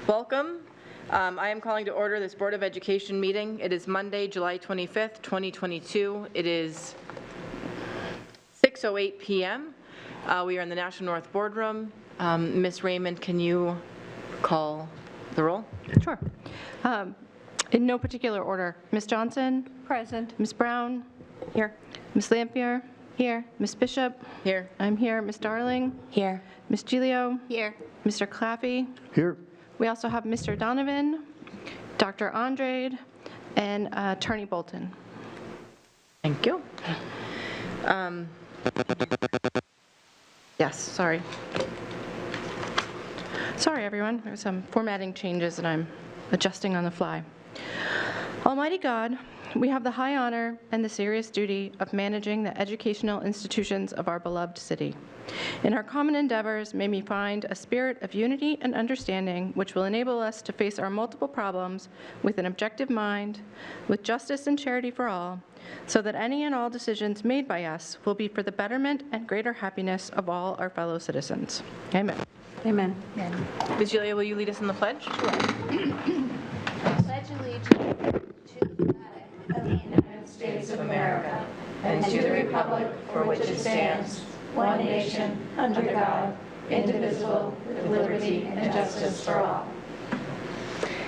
Welcome. I am calling to order this Board of Education meeting. It is Monday, July 25th, 2022. It is 6:08 p.m. We are in the Nashua North Boardroom. Ms. Raymond, can you call the roll? Sure. In no particular order. Ms. Johnson? Present. Ms. Brown? Here. Ms. Lampier? Here. Ms. Bishop? Here. I'm here. Ms. Darling? Here. Ms. Gilio? Here. Mr. Claffey? Here. We also have Mr. Donovan, Dr. Andrade, and Attorney Bolton. Thank you. Yes, sorry. Sorry, everyone. There's some formatting changes that I'm adjusting on the fly. Almighty God, we have the high honor and the serious duty of managing the educational institutions of our beloved city. In our common endeavors, may we find a spirit of unity and understanding which will enable us to face our multiple problems with an objective mind, with justice and charity for all, so that any and all decisions made by us will be for the betterment and greater happiness of all our fellow citizens. Amen. Amen. Ms. Julia, will you lead us in the pledge? I pledge allegiance to the flag of the United States of America and to the republic for which it stands, one nation, under God, indivisible, with liberty and justice for all.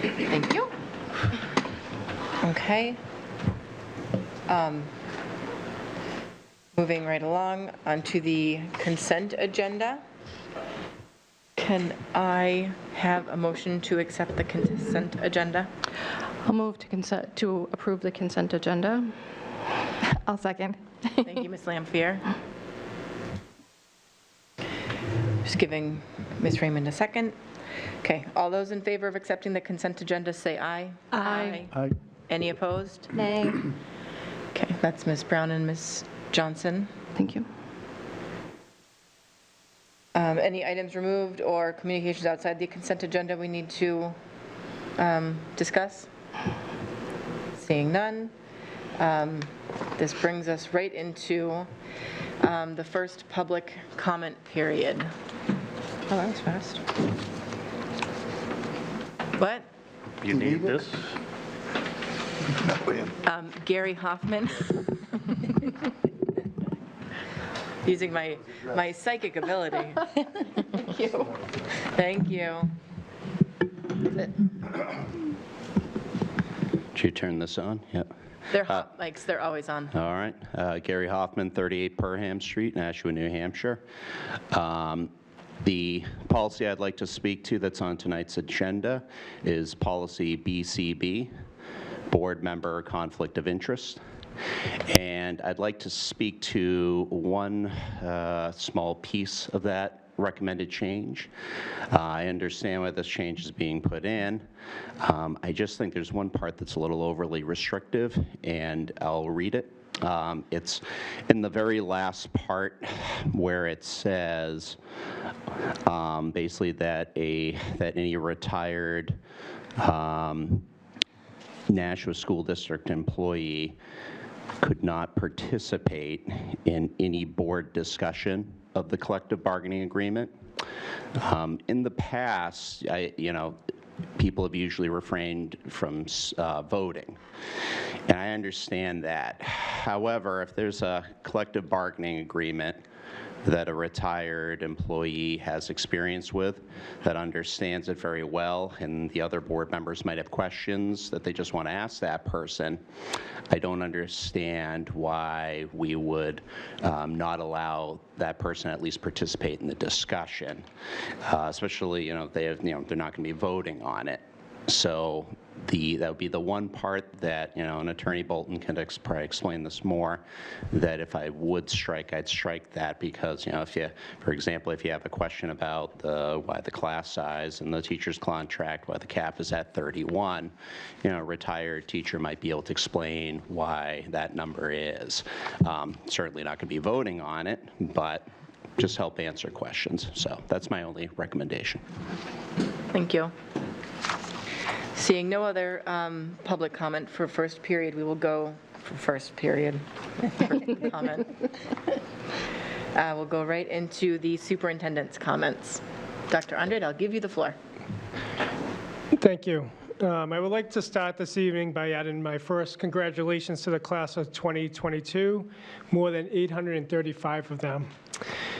Thank you. Okay. Moving right along onto the consent agenda. Can I have a motion to accept the consent agenda? I'll move to approve the consent agenda. I'll second. Thank you, Ms. Lampier. Just giving Ms. Raymond a second. Okay, all those in favor of accepting the consent agenda say aye. Aye. Aye. Any opposed? Nay. Okay, that's Ms. Brown and Ms. Johnson. Thank you. Any items removed or communications outside the consent agenda we need to discuss? Seeing none. This brings us right into the first public comment period. Oh, that was fast. What? You need this? Gary Hoffman. Using my psychic ability. Thank you. Thank you. Did you turn this on? Yep. They're hot mics, they're always on. All right. Gary Hoffman, 38 Perham Street, Nashua, New Hampshire. The policy I'd like to speak to that's on tonight's agenda is policy BCB, Board Member Conflict of Interest. And I'd like to speak to one small piece of that recommended change. I understand why this change is being put in. I just think there's one part that's a little overly restrictive, and I'll read it. It's in the very last part where it says basically that any retired Nashua School District employee could not participate in any board discussion of the collective bargaining agreement. In the past, people have usually refrained from voting, and I understand that. However, if there's a collective bargaining agreement that a retired employee has experience with, that understands it very well, and the other board members might have questions that they just want to ask that person, I don't understand why we would not allow that person at least participate in the discussion, especially, they're not going to be voting on it. So that would be the one part that, and Attorney Bolton can probably explain this more, that if I would strike, I'd strike that because, for example, if you have a question about why the class size and the teacher's contract, why the cap is at 31, a retired teacher might be able to explain why that number is. Certainly not going to be voting on it, but just help answer questions. So that's my only recommendation. Thank you. Seeing no other public comment for first period, we will go for first period comment. We'll go right into the superintendent's comments. Dr. Andrade, I'll give you the floor. Thank you. I would like to start this evening by adding my first congratulations to the class of 2022, more than 835 of them.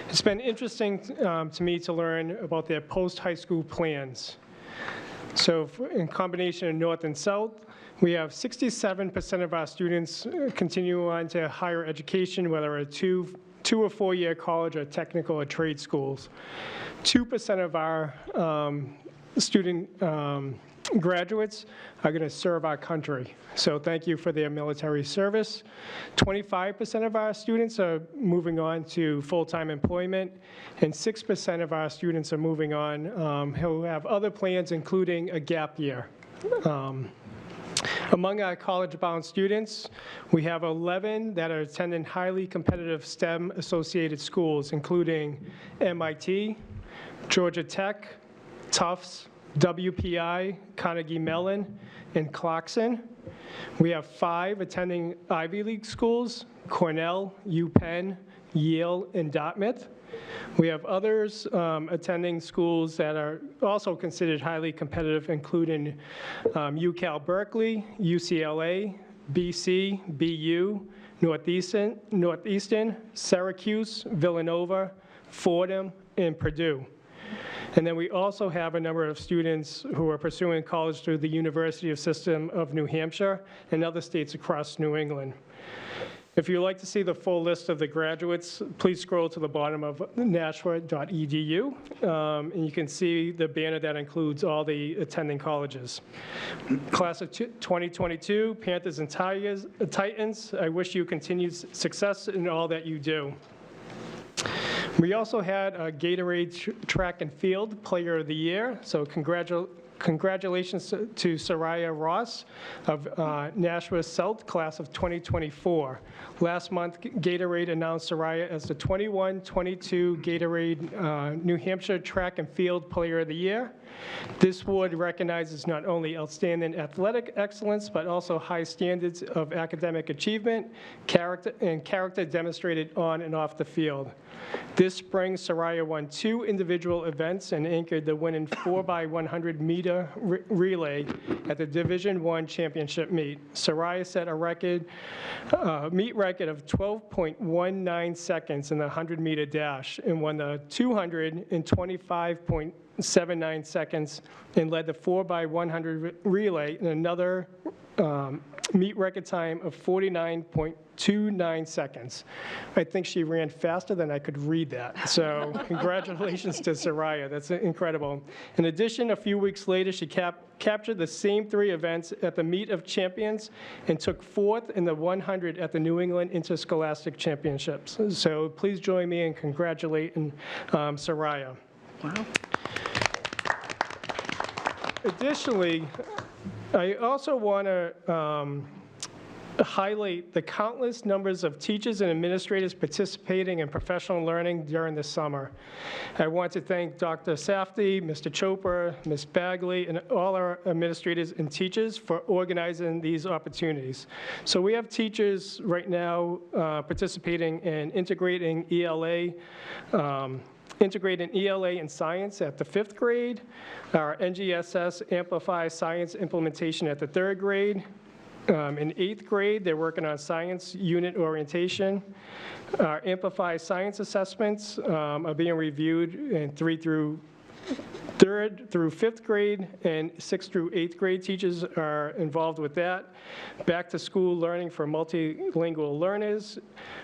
It's been interesting to me to learn about their post-high school plans. So in combination of North and South, we have 67% of our students continue on to higher education, whether a two or 4-year college or technical or trade schools. 2% of our student graduates are going to serve our country. So thank you for their military service. 25% of our students are moving on to full-time employment, and 6% of our students are moving on who have other plans, including a gap year. Among our college-bound students, we have 11 that are attending highly competitive STEM-associated schools, including MIT, Georgia Tech, Tufts, WPI, Carnegie Mellon, and Clarkson. We have 5 attending Ivy League schools, Cornell, UPenn, Yale, and Dartmouth. We have others attending schools that are also considered highly competitive, including UCal Berkeley, UCLA, BC, BU, Northeastern, Syracuse, Villanova, Fordham, and Purdue. And then we also have a number of students who are pursuing college through the University System of New Hampshire and other states across New England. If you'd like to see the full list of the graduates, please scroll to the bottom of nashua.edu, and you can see the banner that includes all the attending colleges. Class of 2022, Panthers and Titans, I wish you continued success in all that you do. We also had a Gatorade Track and Field Player of the Year, so congratulations to Soraya Ross of Nashua South, class of 2024. Last month, Gatorade announced Soraya as the 21-22 Gatorade New Hampshire Track and Field Player of the Year. This award recognizes not only outstanding athletic excellence, but also high standards of academic achievement, character demonstrated on and off the field. This spring, Soraya won 2 individual events and anchored the winning 4x100 meter relay at the Division I championship meet. Soraya set a meet record of 12.19 seconds in the 100-meter dash and won the 200 in 25.79 seconds and led the 4x100 relay in another meet record time of 49.29 seconds. I think she ran faster than I could read that. So congratulations to Soraya. That's incredible. In addition, a few weeks later, she captured the same 3 events at the Meet of Champions and took 4th in the 100 at the New England Interscholastic Championships. So please join me in congratulating Soraya. Wow. Additionally, I also want to highlight the countless numbers of teachers and administrators participating in professional learning during the summer. I want to thank Dr. Safdie, Mr. Chopra, Ms. Bagley, and all our administrators and teachers for organizing these opportunities. So we have teachers right now participating in integrating ELA in science at the 5th grade, our NGSS Amplify Science implementation at the 3rd grade. In 8th grade, they're working on science unit orientation. Our Amplify Science assessments are being reviewed in 3rd through 5th grade, and 6th through 8th grade teachers are involved with that. Back to school learning for multilingual learners.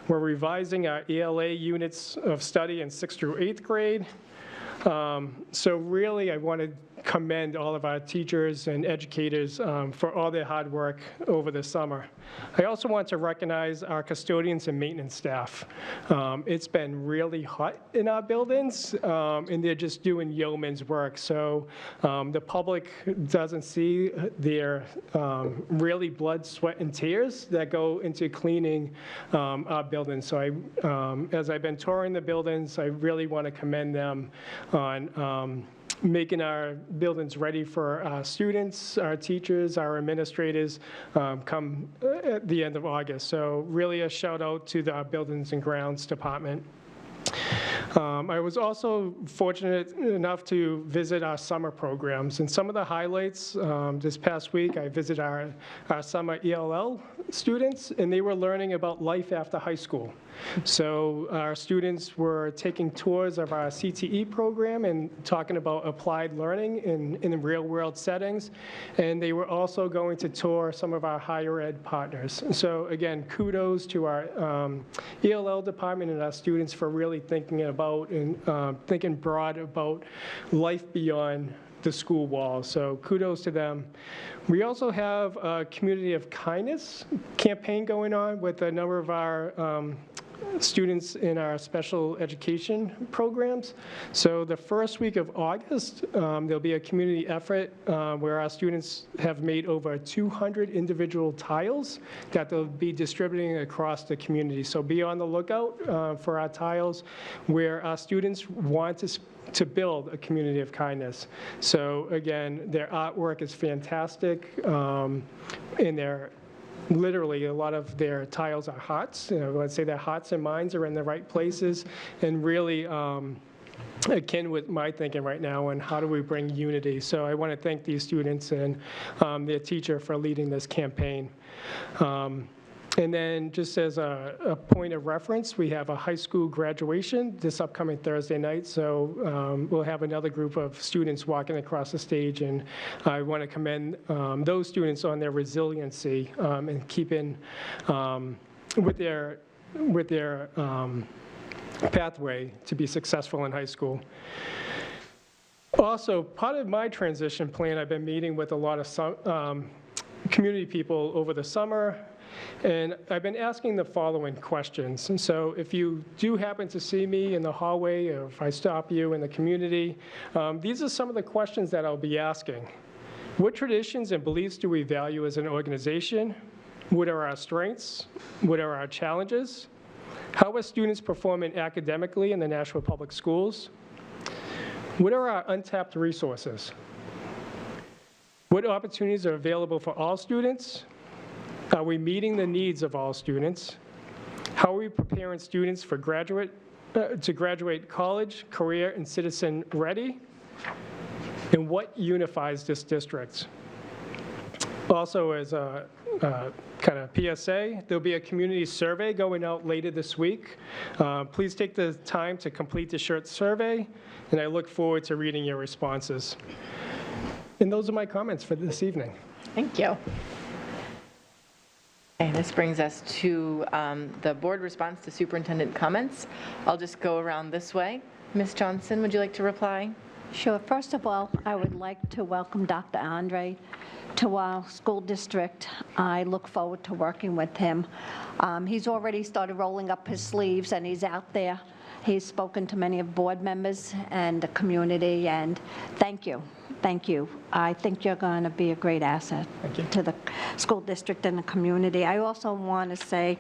We're revising our ELA units of study in 6th through 8th grade. So really, I want to commend all of our teachers and educators for all their hard work over the summer. I also want to recognize our custodians and maintenance staff. It's been really hot in our buildings, and they're just doing yeoman's work. So the public doesn't see their really blood, sweat, and tears that go into cleaning our buildings. So as I've been touring the buildings, I really want to commend them on making our buildings ready for our students, our teachers, our administrators come at the end of August. So really a shout out to the Buildings and Grounds Department. I was also fortunate enough to visit our summer programs, and some of the highlights this past week, I visited our summer ELL students, and they were learning about life after high school. So our students were taking tours of our CTE program and talking about applied learning in real-world settings, and they were also going to tour some of our higher ed partners. So again, kudos to our ELL department and our students for really thinking about and thinking broad about life beyond the school walls. So kudos to them. We also have a Community of Kindness campaign going on with a number of our students in our special education programs. So the first week of August, there'll be a community effort where our students have made over 200 individual tiles that they'll be distributing across the community. So be on the lookout for our tiles where our students want to build a community of kindness. So again, their artwork is fantastic, and literally, a lot of their tiles are hearts. Let's say their hearts and minds are in the right places, and really akin with my thinking right now on how do we bring unity. So I want to thank these students and their teacher for leading this campaign. And then just as a point of reference, we have a high school graduation this upcoming Thursday night. So we'll have another group of students walking across the stage, and I want to commend those students on their resiliency and keeping with their pathway to be successful in high school. Also, part of my transition plan, I've been meeting with a lot of community people over the summer, and I've been asking the following questions. And so if you do happen to see me in the hallway, or if I stop you in the community, these are some of the questions that I'll be asking. What traditions and beliefs do we value as an organization? What are our strengths? What are our challenges? How are students performing academically in the Nashua Public Schools? What are our untapped resources? What opportunities are available for all students? Are we meeting the needs of all students? How are we preparing students for to graduate college, career, and citizen ready? And what unifies this district? Also, as a kind of PSA, there'll be a community survey going out later this week. Please take the time to complete the short survey, and I look forward to reading your responses. And those are my comments for this evening. Thank you. Okay, this brings us to the board response to superintendent comments. I'll just go around this way. Ms. Johnson, would you like to reply? Sure. First of all, I would like to welcome Dr. Andre to our school district. I look forward to working with him. He's already started rolling up his sleeves, and he's out there. He's spoken to many of board members and the community, and thank you. Thank you. I think you're going to be a great asset to the school district and the community. I also want to say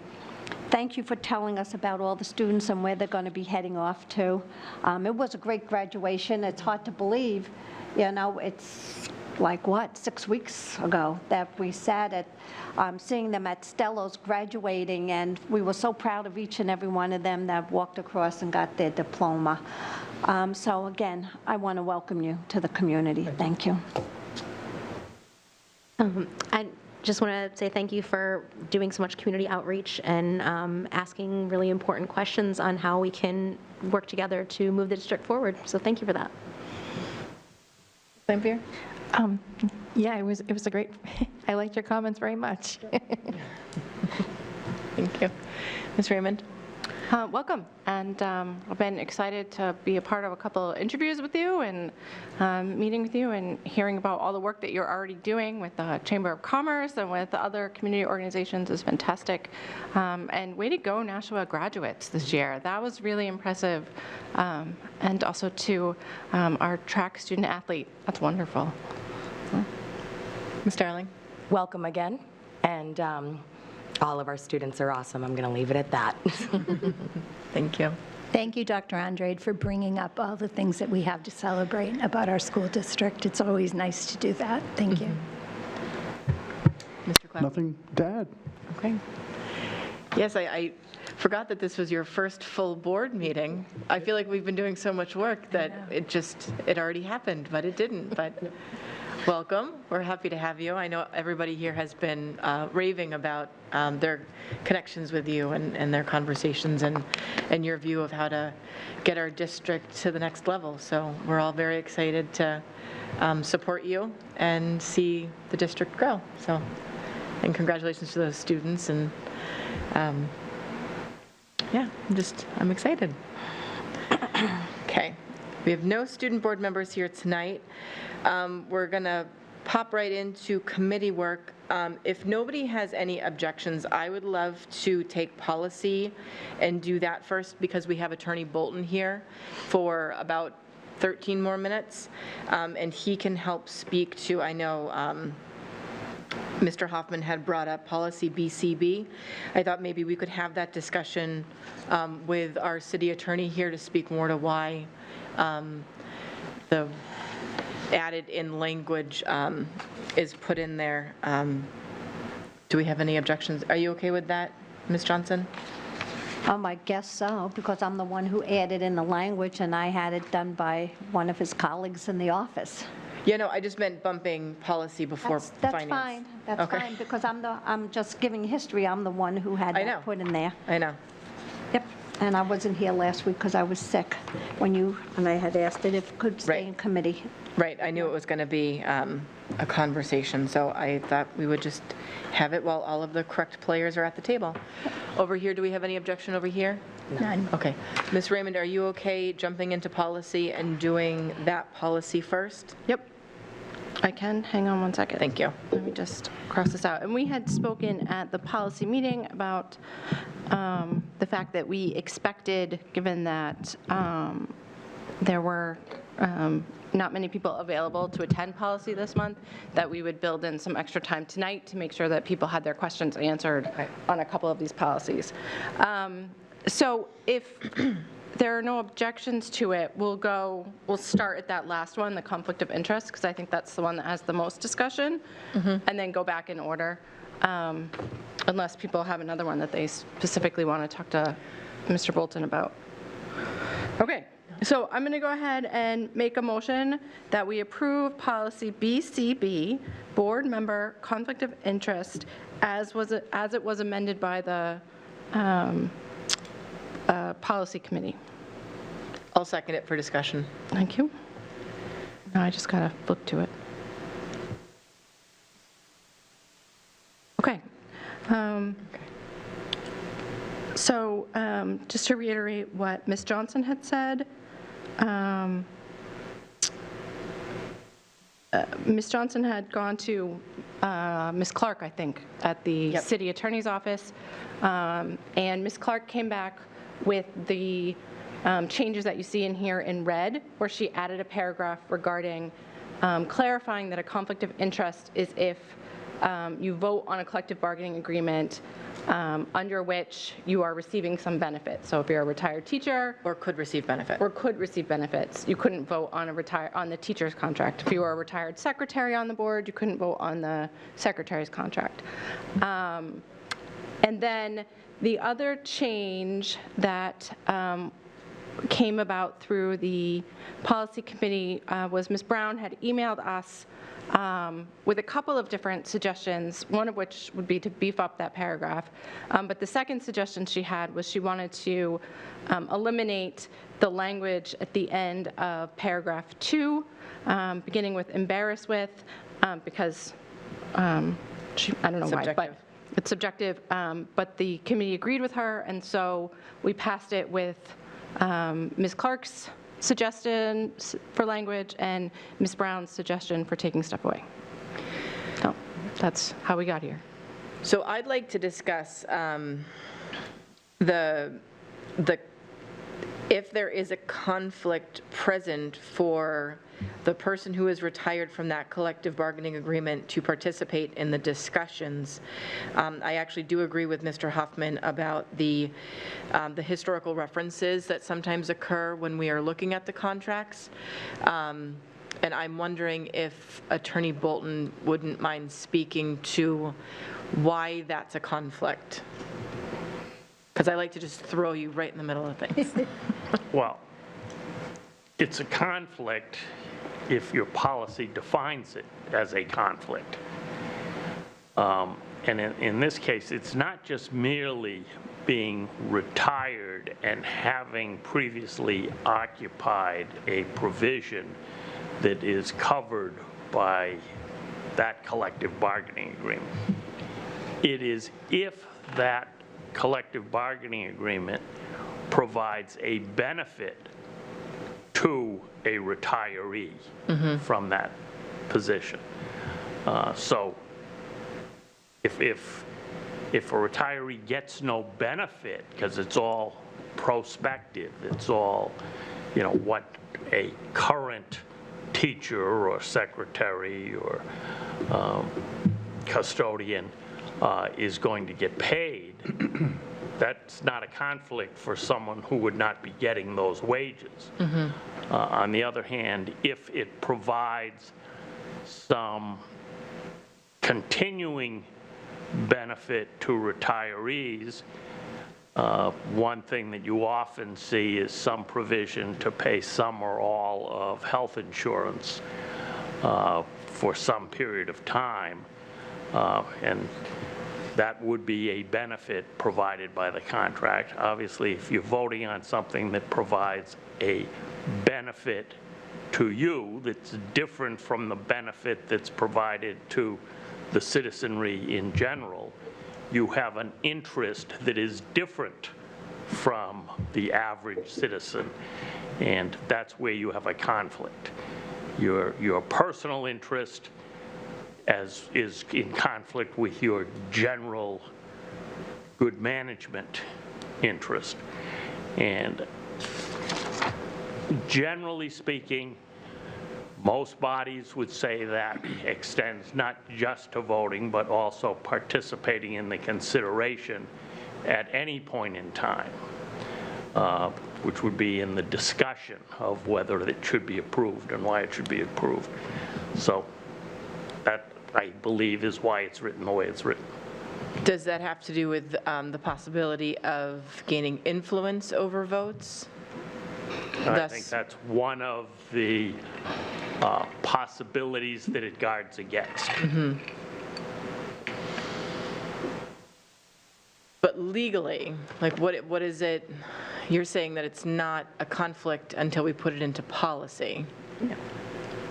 thank you for telling us about all the students and where they're going to be heading off to. It was a great graduation. It's hard to believe, it's like, 6 weeks ago that we sat at seeing them at Stello's graduating, and we were so proud of each and every one of them that walked across and got their diploma. So again, I want to welcome you to the community. Thank you. I just want to say thank you for doing so much community outreach and asking really important questions on how we can work together to move the district forward. So thank you for that. Lampier? Yeah, it was a great, I liked your comments very much. Thank you. Ms. Raymond? Welcome, and I've been excited to be a part of a couple interviews with you and meeting with you and hearing about all the work that you're already doing with the Chamber of Commerce and with other community organizations is fantastic. And way to go, Nashua graduates this year. That was really impressive. And also to our track student athlete. That's wonderful. Ms. Darling? Welcome again, and all of our students are awesome. I'm going to leave it at that. Thank you. Thank you, Dr. Andrade, for bringing up all the things that we have to celebrate about our school district. It's always nice to do that. Thank you. Mr. Cloud? Nothing to add. Okay. Yes, I forgot that this was your first full board meeting. I feel like we've been doing so much work that it already happened, but it didn't. But welcome. We're happy to have you. I know everybody here has been raving about their connections with you and their conversations and your view of how to get our district to the next level. So we're all very excited to support you and see the district grow. So, and congratulations to those students. And yeah, I'm excited. Okay, we have no student board members here tonight. We're going to pop right into committee work. If nobody has any objections, I would love to take policy and do that first because we have Attorney Bolton here for about 13 more minutes, and he can help speak to, I know Mr. Hoffman had brought up policy BCB. I thought maybe we could have that discussion with our city attorney here to speak more to why the added in language is put in there. Do we have any objections? Are you okay with that, Ms. Johnson? I guess so, because I'm the one who added in the language, and I had it done by one of his colleagues in the office. Yeah, no, I just meant bumping policy before That's finance. fine, that's Okay. fine, because I'm just giving history, I'm the one who had I know. that put in there. I know. Yep, and I wasn't here last week because I was sick and I had asked it if it could stay Right. in committee. Right, I knew it was going to be a conversation, so I thought we would just have it while all of the correct players are at the table. Over here, do we have any objection over here? None. Okay. Ms. Raymond, are you okay jumping into policy and doing that policy first? Yep, I can. Hang on one second. Thank you. Let me just cross this out. And we had spoken at the policy meeting about the fact that we expected, given that there were not many people available to attend policy this month, that we would build in some extra time tonight to make sure that people had their questions answered on a couple of these policies. So if there are no objections to it, we'll start at that last one, the conflict of interest, because I think that's the one that has the most discussion, and then go back in order, unless people have another one that they specifically want to talk to Mr. Bolton about. Okay, so I'm going to go ahead and make a motion that we approve policy BCB, board member conflict of interest, as it was amended by the policy committee. I'll second it for discussion. Thank you. Now I just got to flip to it. Okay. So just to reiterate what Ms. Johnson had said, Ms. Johnson had gone to Ms. Clark, I think, at the city attorney's office, and Ms. Clark came back with the changes that you see in here in red, where she added a paragraph regarding clarifying that a conflict of interest is if you vote on a collective bargaining agreement under which you are receiving some benefit. So if you're a retired teacher, Or could receive benefit. or could receive benefits, you couldn't vote on the teacher's contract. If you were a retired secretary on the board, you couldn't vote on the secretary's contract. And then the other change that came about through the policy committee was Ms. Brown had emailed us with a couple of different suggestions, one of which would be to beef up that paragraph. But the second suggestion she had was she wanted to eliminate the language at the end of paragraph 2, beginning with embarrassed with, because I don't know why, but it's subjective. But the committee agreed with her, and so we passed it with Ms. Clark's suggestion for language and Ms. Brown's suggestion for taking stuff away. So that's how we got here. So I'd like to discuss if there is a conflict present for the person who is retired from that collective bargaining agreement to participate in the discussions. I actually do agree with Mr. Hoffman about the historical references that sometimes occur when we are looking at the contracts. And I'm wondering if Attorney Bolton wouldn't mind speaking to why that's a conflict. Because I like to just throw you right in the middle of things. Well, it's a conflict if your policy defines it as a conflict. And in this case, it's not just merely being retired and having previously occupied a provision that is covered by that collective bargaining agreement. It is if that collective bargaining agreement provides a benefit to a retiree from that position. So if a retiree gets no benefit, because it's all prospective, it's all, what a current teacher or secretary or custodian is going to get paid, that's not a conflict for someone who would not be getting those wages. On the other hand, if it provides some continuing benefit to retirees, one thing that you often see is some provision to pay some or all of health insurance for some period of time. And that would be a benefit provided by the contract. Obviously, if you're voting on something that provides a benefit to you that's different from the benefit that's provided to the citizenry in general, you have an interest that is different from the average citizen, and that's where you have a conflict. Your personal interest is in conflict with your general good management interest. And generally speaking, most bodies would say that extends not just to voting, but also participating in the consideration at any point in time, which would be in the discussion of whether it should be approved and why it should be approved. So that, I believe, is why it's written the way it's written. Does that have to do with the possibility of gaining influence over votes? I think that's one of the possibilities that it guards against. But legally, like what is it, you're saying that it's not a conflict until we put it into policy?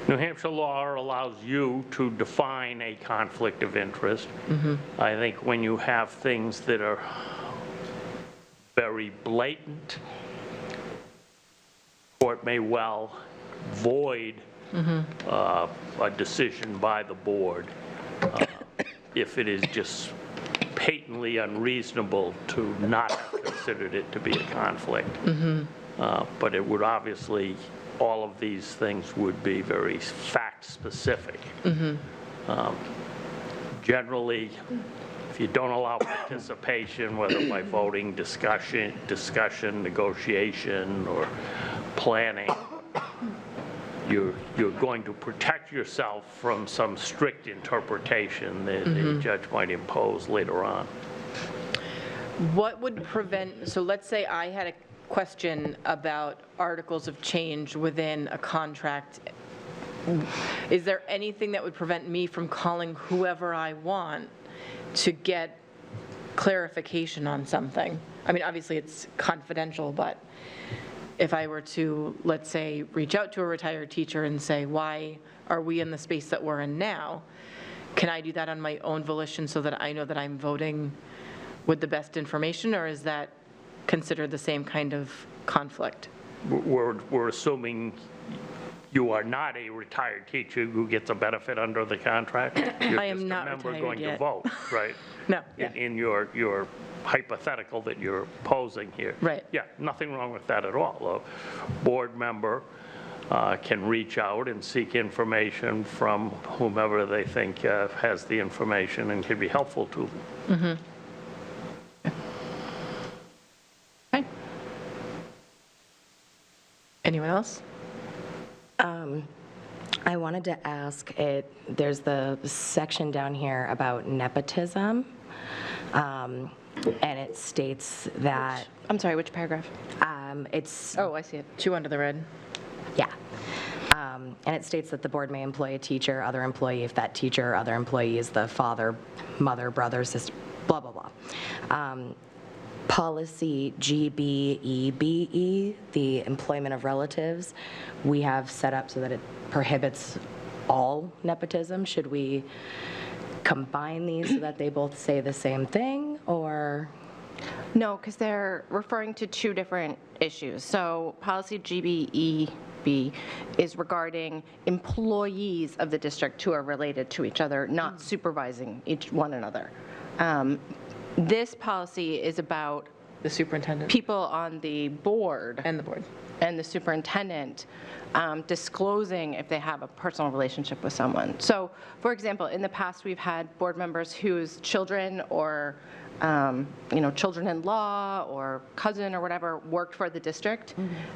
New Hampshire law allows you to define a conflict of interest. I think when you have things that are very blatant, court may well void a decision by the board if it is just patently unreasonable to not have considered it to be a conflict. But it would obviously, all of these things would be very fact-specific. Generally, if you don't allow participation, whether by voting, discussion, negotiation, or planning, you're going to protect yourself from some strict interpretation that a judge might impose later on. What would prevent, so let's say I had a question about articles of change within a contract. Is there anything that would prevent me from calling whoever I want to get clarification on something? I mean, obviously it's confidential, but if I were to, let's say, reach out to a retired teacher and say, why are we in the space that we're in now? Can I do that on my own volition so that I know that I'm voting with the best information, or is that considered the same kind of conflict? We're assuming you are not a retired teacher who gets a benefit under the contract? I am not You're just a member retired going yet. to vote, right? No, yeah. In your hypothetical that you're posing here. Right. Yeah, nothing wrong with that at all. A board member can reach out and seek information from whomever they think has the information and can be helpful to them. Okay. Anyone else? I wanted to ask, there's the section down here about nepotism. And it states that I'm sorry, which paragraph? it's, Oh, I see it. 2 under the red. yeah. And it states that the board may employ a teacher, other employee, if that teacher or other employee is the father, mother, brother, sister, blah, blah, blah. Policy GBEBE, the employment of relatives, we have set up so that it prohibits all nepotism. Should we combine these so that they both say the same thing, or? No, because they're referring to 2 different issues. So policy GBEB is regarding employees of the district who are related to each other, not supervising each one another. This policy is about The superintendent people on the board and the board. and the superintendent disclosing if they have a personal relationship with someone. So, for example, in the past, we've had board members whose children or, children-in-law or cousin or whatever worked for the district.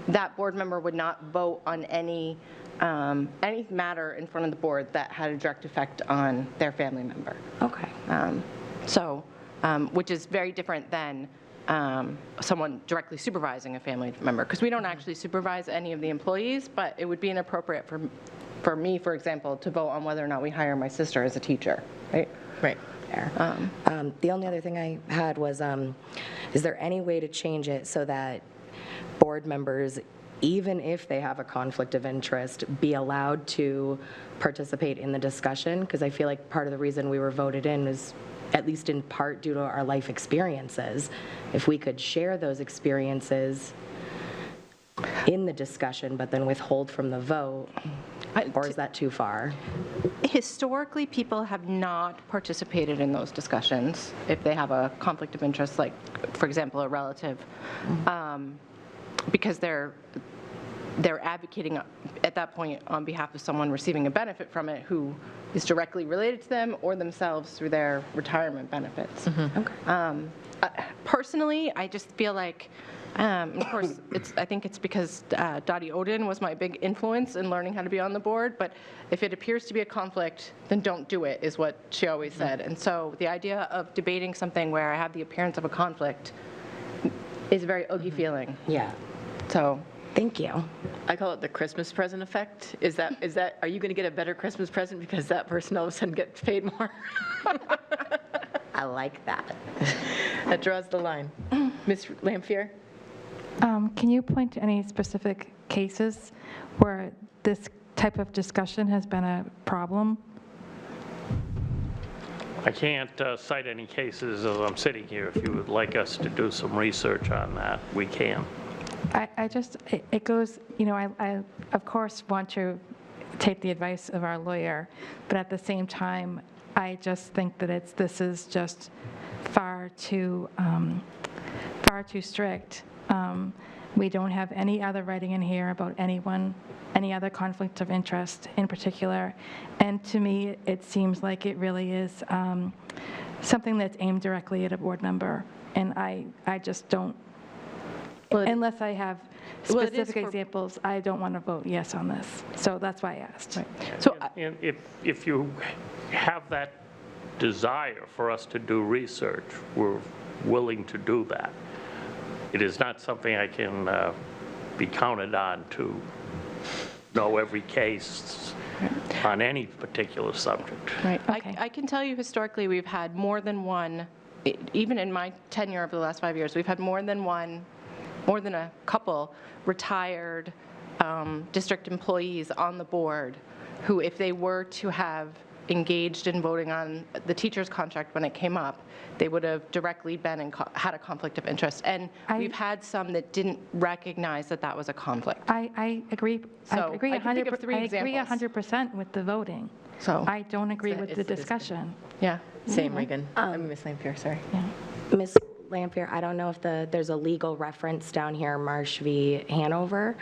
That board member would not vote on any matter in front of the board that had a direct effect on their family member. Okay. Which is very different than someone directly supervising a family member, because we don't actually supervise any of the employees, but it would be inappropriate for me, for example, to vote on whether or not we hire my sister as a teacher, right? Right. The only other thing I had was, is there any way to change it so that board members, even if they have a conflict of interest, be allowed to participate in the discussion? Because I feel like part of the reason we were voted in is, at least in part, due to our life experiences. If we could share those experiences in the discussion, but then withhold from the vote, or is that too far? Historically, people have not participated in those discussions if they have a conflict of interest, like, for example, a relative, because they're advocating at that point on behalf of someone receiving a benefit from it who is directly related to them or themselves through their retirement benefits. Personally, I just feel like, of course, I think it's because Dottie Oden was my big influence in learning how to be on the board, but if it appears to be a conflict, then don't do it, is what she always said. And so the idea of debating something where I have the appearance of a conflict is a very oogie feeling. Yeah. So. Thank you. I call it the Christmas present effect. Are you going to get a better Christmas present because that person all of a sudden gets paid more? I like that. That draws the line. Ms. Lampier? Can you point to any specific cases where this type of discussion has been a problem? I can't cite any cases as I'm sitting here. If you would like us to do some research on that, we can. It goes, I of course want to take the advice of our lawyer, but at the same time, I just think that this is just far too strict. We don't have any other writing in here about any other conflict of interest in particular. And to me, it seems like it really is something that's aimed directly at a board member. And I just don't, unless I have specific examples, I don't want to vote yes on this. So that's why I asked. Right. So, and if you have that desire for us to do research, we're willing to do that. It is not something I can be counted on to know every case on any particular subject. Right. Okay. I can tell you historically, we've had more than one, even in my tenure over the last 5 years, we've had more than a couple retired district employees on the board who, if they were to have engaged in voting on the teacher's contract when it came up, they would have directly been had a conflict of interest. And we've had some that didn't recognize that was a conflict. I agree. So, I agree I can think of 3 examples. 100% with the voting. So I don't agree with the it's- discussion. yeah. Same, Regan. Ms. Lampier, sorry. Ms. Lampier, I don't know if there's a legal reference down here, Marsh v. Hanover.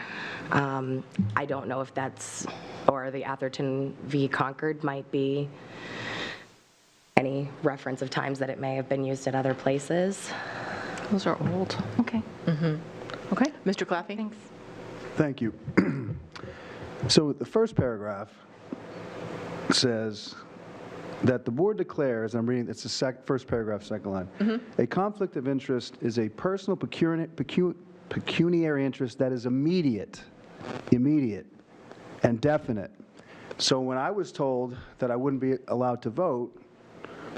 I don't know if that's, or the Atherton v. Concord might be any reference of times that it may have been used at other places. Those are old. Okay. Okay. Mr. Claffey? Thanks. Thank you. So the first paragraph says, that the board declares, I'm reading, it's the first paragraph, second line, a conflict of interest is a personal pecuniary interest that is immediate, and definite. So when I was told that I wouldn't be allowed to vote,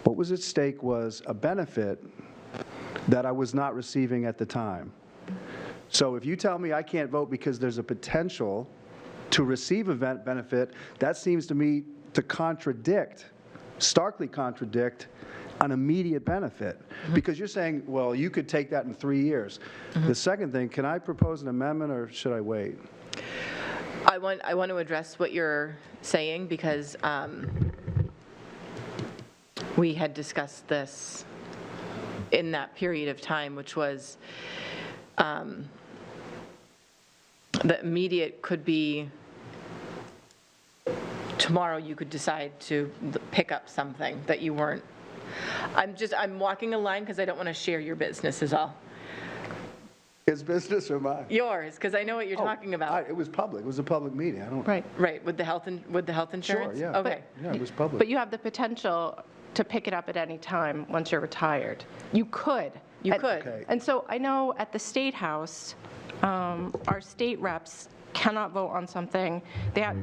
what was at stake was a benefit that I was not receiving at the time. So if you tell me I can't vote because there's a potential to receive a benefit, that seems to me to starkly contradict an immediate benefit. Because you're saying, well, you could take that in 3 years. The second thing, can I propose an amendment or should I wait? I want to address what you're saying because we had discussed this in that period of time, which was the immediate could be tomorrow you could decide to pick up something that you weren't. I'm walking a line because I don't want to share your business is all. His business or mine? Yours, because I know what you're talking about. It was public. It was a public meeting. I don't. Right, with the health insurance? Sure, yeah. Okay. Yeah, it was public. But you have the potential to pick it up at any time once you're retired. You could. You could. Okay. And so I know at the State House, our state reps cannot vote on something. They have,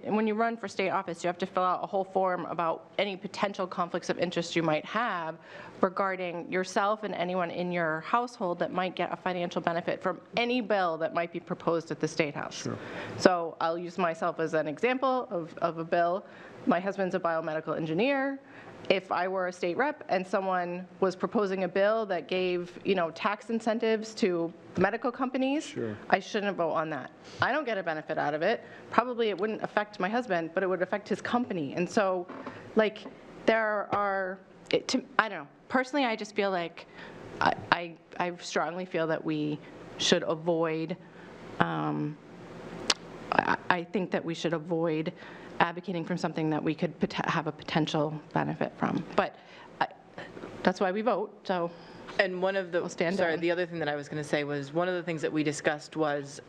when you run for state office, you have to fill out a whole form about any potential conflicts of interest you might have regarding yourself and anyone in your household that might get a financial benefit from any bill that might be proposed at the State House. Sure. So I'll use myself as an example of a bill. My husband's a biomedical engineer. If I were a state rep and someone was proposing a bill that gave, tax incentives to medical companies, Sure. I shouldn't vote on that. I don't get a benefit out of it. Probably it wouldn't affect my husband, but it would affect his company. And so, there are, I don't know. Personally, I just feel like I strongly feel that we should avoid, I think that we should avoid advocating for something that we could have a potential benefit from. But that's why we vote, so. And one of the, stand sorry, down. the other thing that I was going to say was, one of the things that we discussed was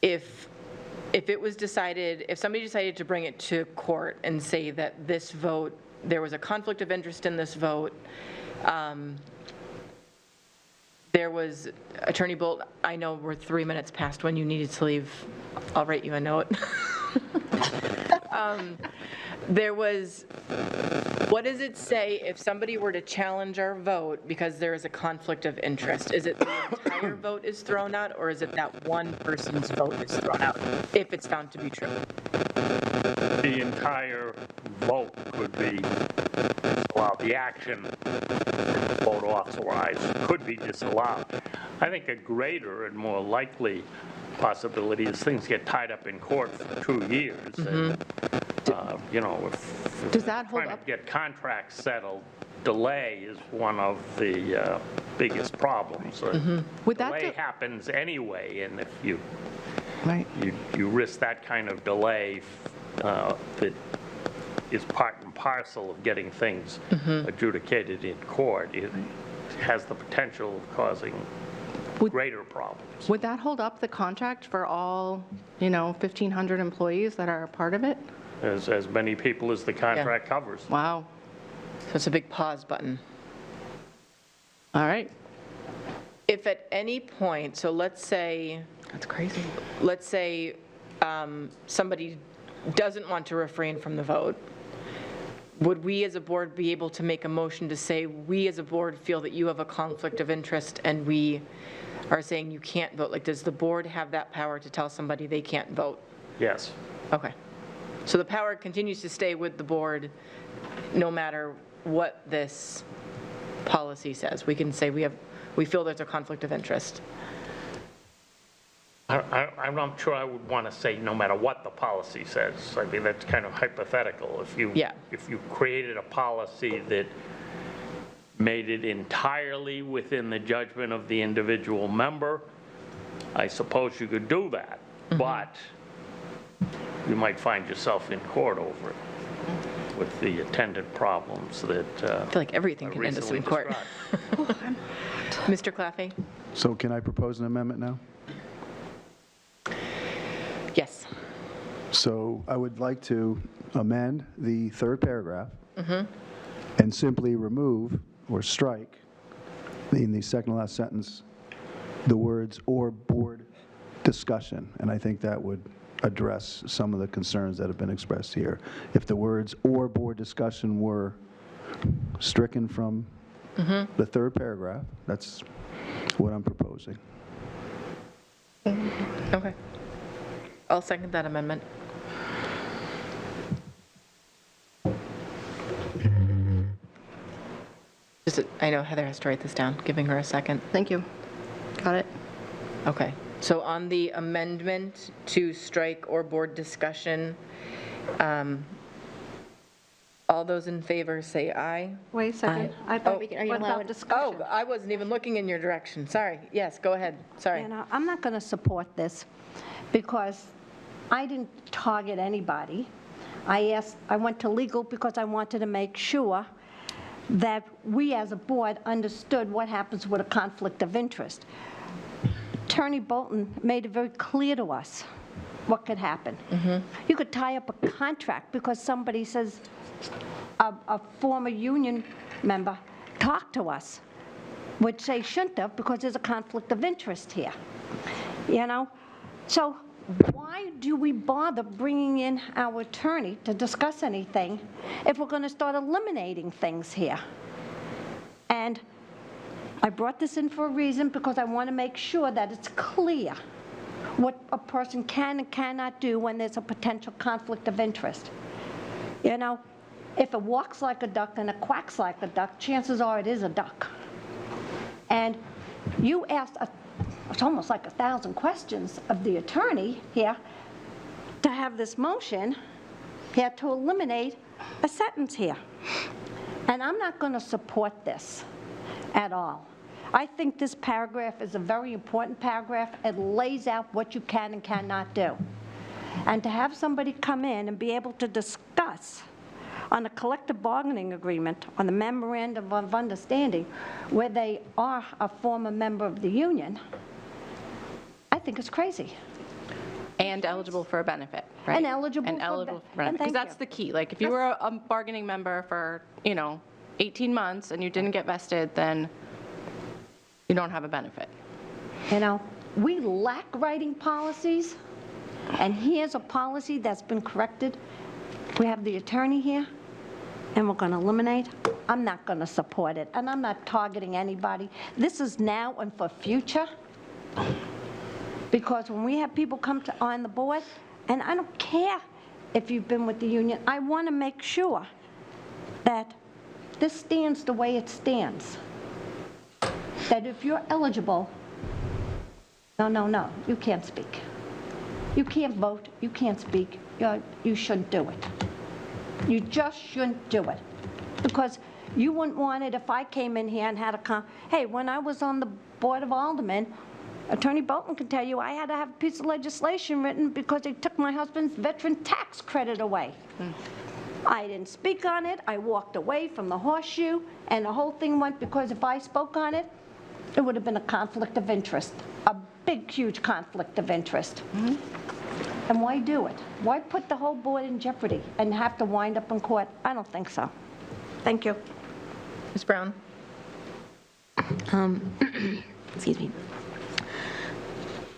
if it was decided, if somebody decided to bring it to court and say that this vote, there was a conflict of interest in this vote, there was, Attorney Bolt, I know we're 3 minutes past when you needed to leave. I'll write you a note. There was, what does it say if somebody were to challenge our vote because there is a conflict of interest? Is it the entire vote is thrown out, or is it that one person's vote is thrown out, if it's found to be true? The entire vote could be disallowed. The action, vote authorized, could be disallowed. I think a greater and more likely possibility is things get tied up in court for 2 years. And, if Does that hold trying up? to get contracts settled, delay is one of the biggest problems. Would that Delay happens anyway, and if you Right. you risk that kind of delay that is part and parcel of getting things adjudicated in court. It has the potential of causing greater problems. Would that hold up the contract for all, 1,500 employees that are a part of it? As many people as the contract covers. Wow. So it's a big pause button. All right. If at any point, so let's say, That's crazy. let's say somebody doesn't want to refrain from the vote, would we as a board be able to make a motion to say, we as a board feel that you have a conflict of interest and we are saying you can't vote? Like, does the board have that power to tell somebody they can't vote? Yes. Okay. So the power continues to stay with the board no matter what this policy says. We can say we feel there's a conflict of interest. I'm not sure I would want to say no matter what the policy says. I mean, that's kind of hypothetical. If you created a policy that made it entirely within the judgment of the individual member, I suppose you could do that. But you might find yourself in court over it with the attendant problems that I feel like everything can end us in court. Mr. Claffey? So can I propose an amendment now? Yes. So I would like to amend the third paragraph and simply remove or strike in the second to last sentence the words "or board discussion." And I think that would address some of the concerns that have been expressed here. If the words "or board discussion" were stricken from the third paragraph, that's what I'm proposing. Okay. I'll second that amendment. I know Heather has to write this down, giving her a second. Thank you. Got it. Okay, so on the amendment to strike "or board discussion," all those in favor say aye. Wait a second. I thought Are you what about allowed- discussion? Oh, I wasn't even looking in your direction, sorry. Yes, go ahead, sorry. You know, I'm not going to support this because I didn't target anybody. I went to legal because I wanted to make sure that we as a board understood what happens with a conflict of interest. Attorney Bolton made it very clear to us what could happen. You could tie up a contract because somebody says, a former union member talked to us, which they shouldn't have because there's a conflict of interest here, you know? So why do we bother bringing in our attorney to discuss anything if we're going to start eliminating things here? And I brought this in for a reason because I want to make sure that it's clear what a person can and cannot do when there's a potential conflict of interest. You know, if it walks like a duck and it quacks like a duck, chances are it is a duck. And you asked, it's almost like 1,000 questions of the attorney here to have this motion here to eliminate a sentence here. And I'm not going to support this at all. I think this paragraph is a very important paragraph. It lays out what you can and cannot do. And to have somebody come in and be able to discuss on a collective bargaining agreement, on the memorandum of understanding, where they are a former member of the union, I think it's crazy. And eligible for a benefit, right? And eligible And for eligible for and benefit. Because thank that's you. the key. Like, if you were a bargaining member for, 18 months and you didn't get vested, then you don't have a benefit. You know, we lack writing policies, and here's a policy that's been corrected. We have the attorney here, and we're going to eliminate. I'm not going to support it, and I'm not targeting anybody. This is now and for future, because when we have people come on the board, and I don't care if you've been with the union, I want to make sure that this stands the way it stands. That if you're eligible, no, you can't speak. You can't vote, you can't speak, you shouldn't do it. You just shouldn't do it. Because you wouldn't want it if I came in here and had hey, when I was on the Board of Aldermen, Attorney Bolton can tell you I had to have a piece of legislation written because they took my husband's veteran tax credit away. I didn't speak on it, I walked away from the horseshoe, and the whole thing went because if I spoke on it, it would have been a conflict of interest, a big, huge conflict of interest. And why do it? Why put the whole board in jeopardy and have to wind up in court? I don't think so. Thank you. Ms. Brown? Excuse me.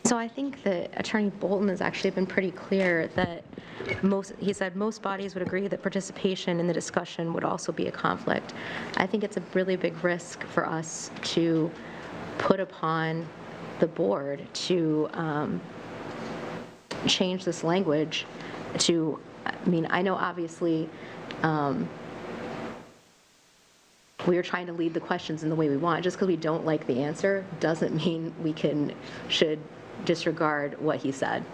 So I think that Attorney Bolton has actually been pretty clear that he said most bodies would agree that participation in the discussion would also be a conflict. I think it's a really big risk for us to put upon the board to change this language to, I know obviously we are trying to lead the questions in the way we want. Just because we don't like the answer doesn't mean we should disregard what he said.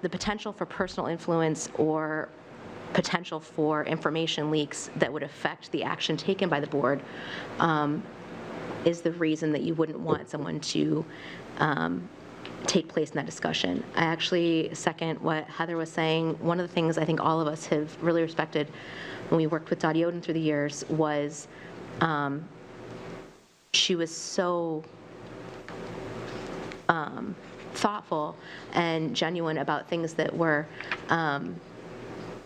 The potential for personal influence or potential for information leaks that would affect the action taken by the board is the reason that you wouldn't want someone to take place in that discussion. I actually second what Heather was saying. One of the things I think all of us have really respected when we worked with Dottie Oden through the years was she was so thoughtful and genuine about things that were,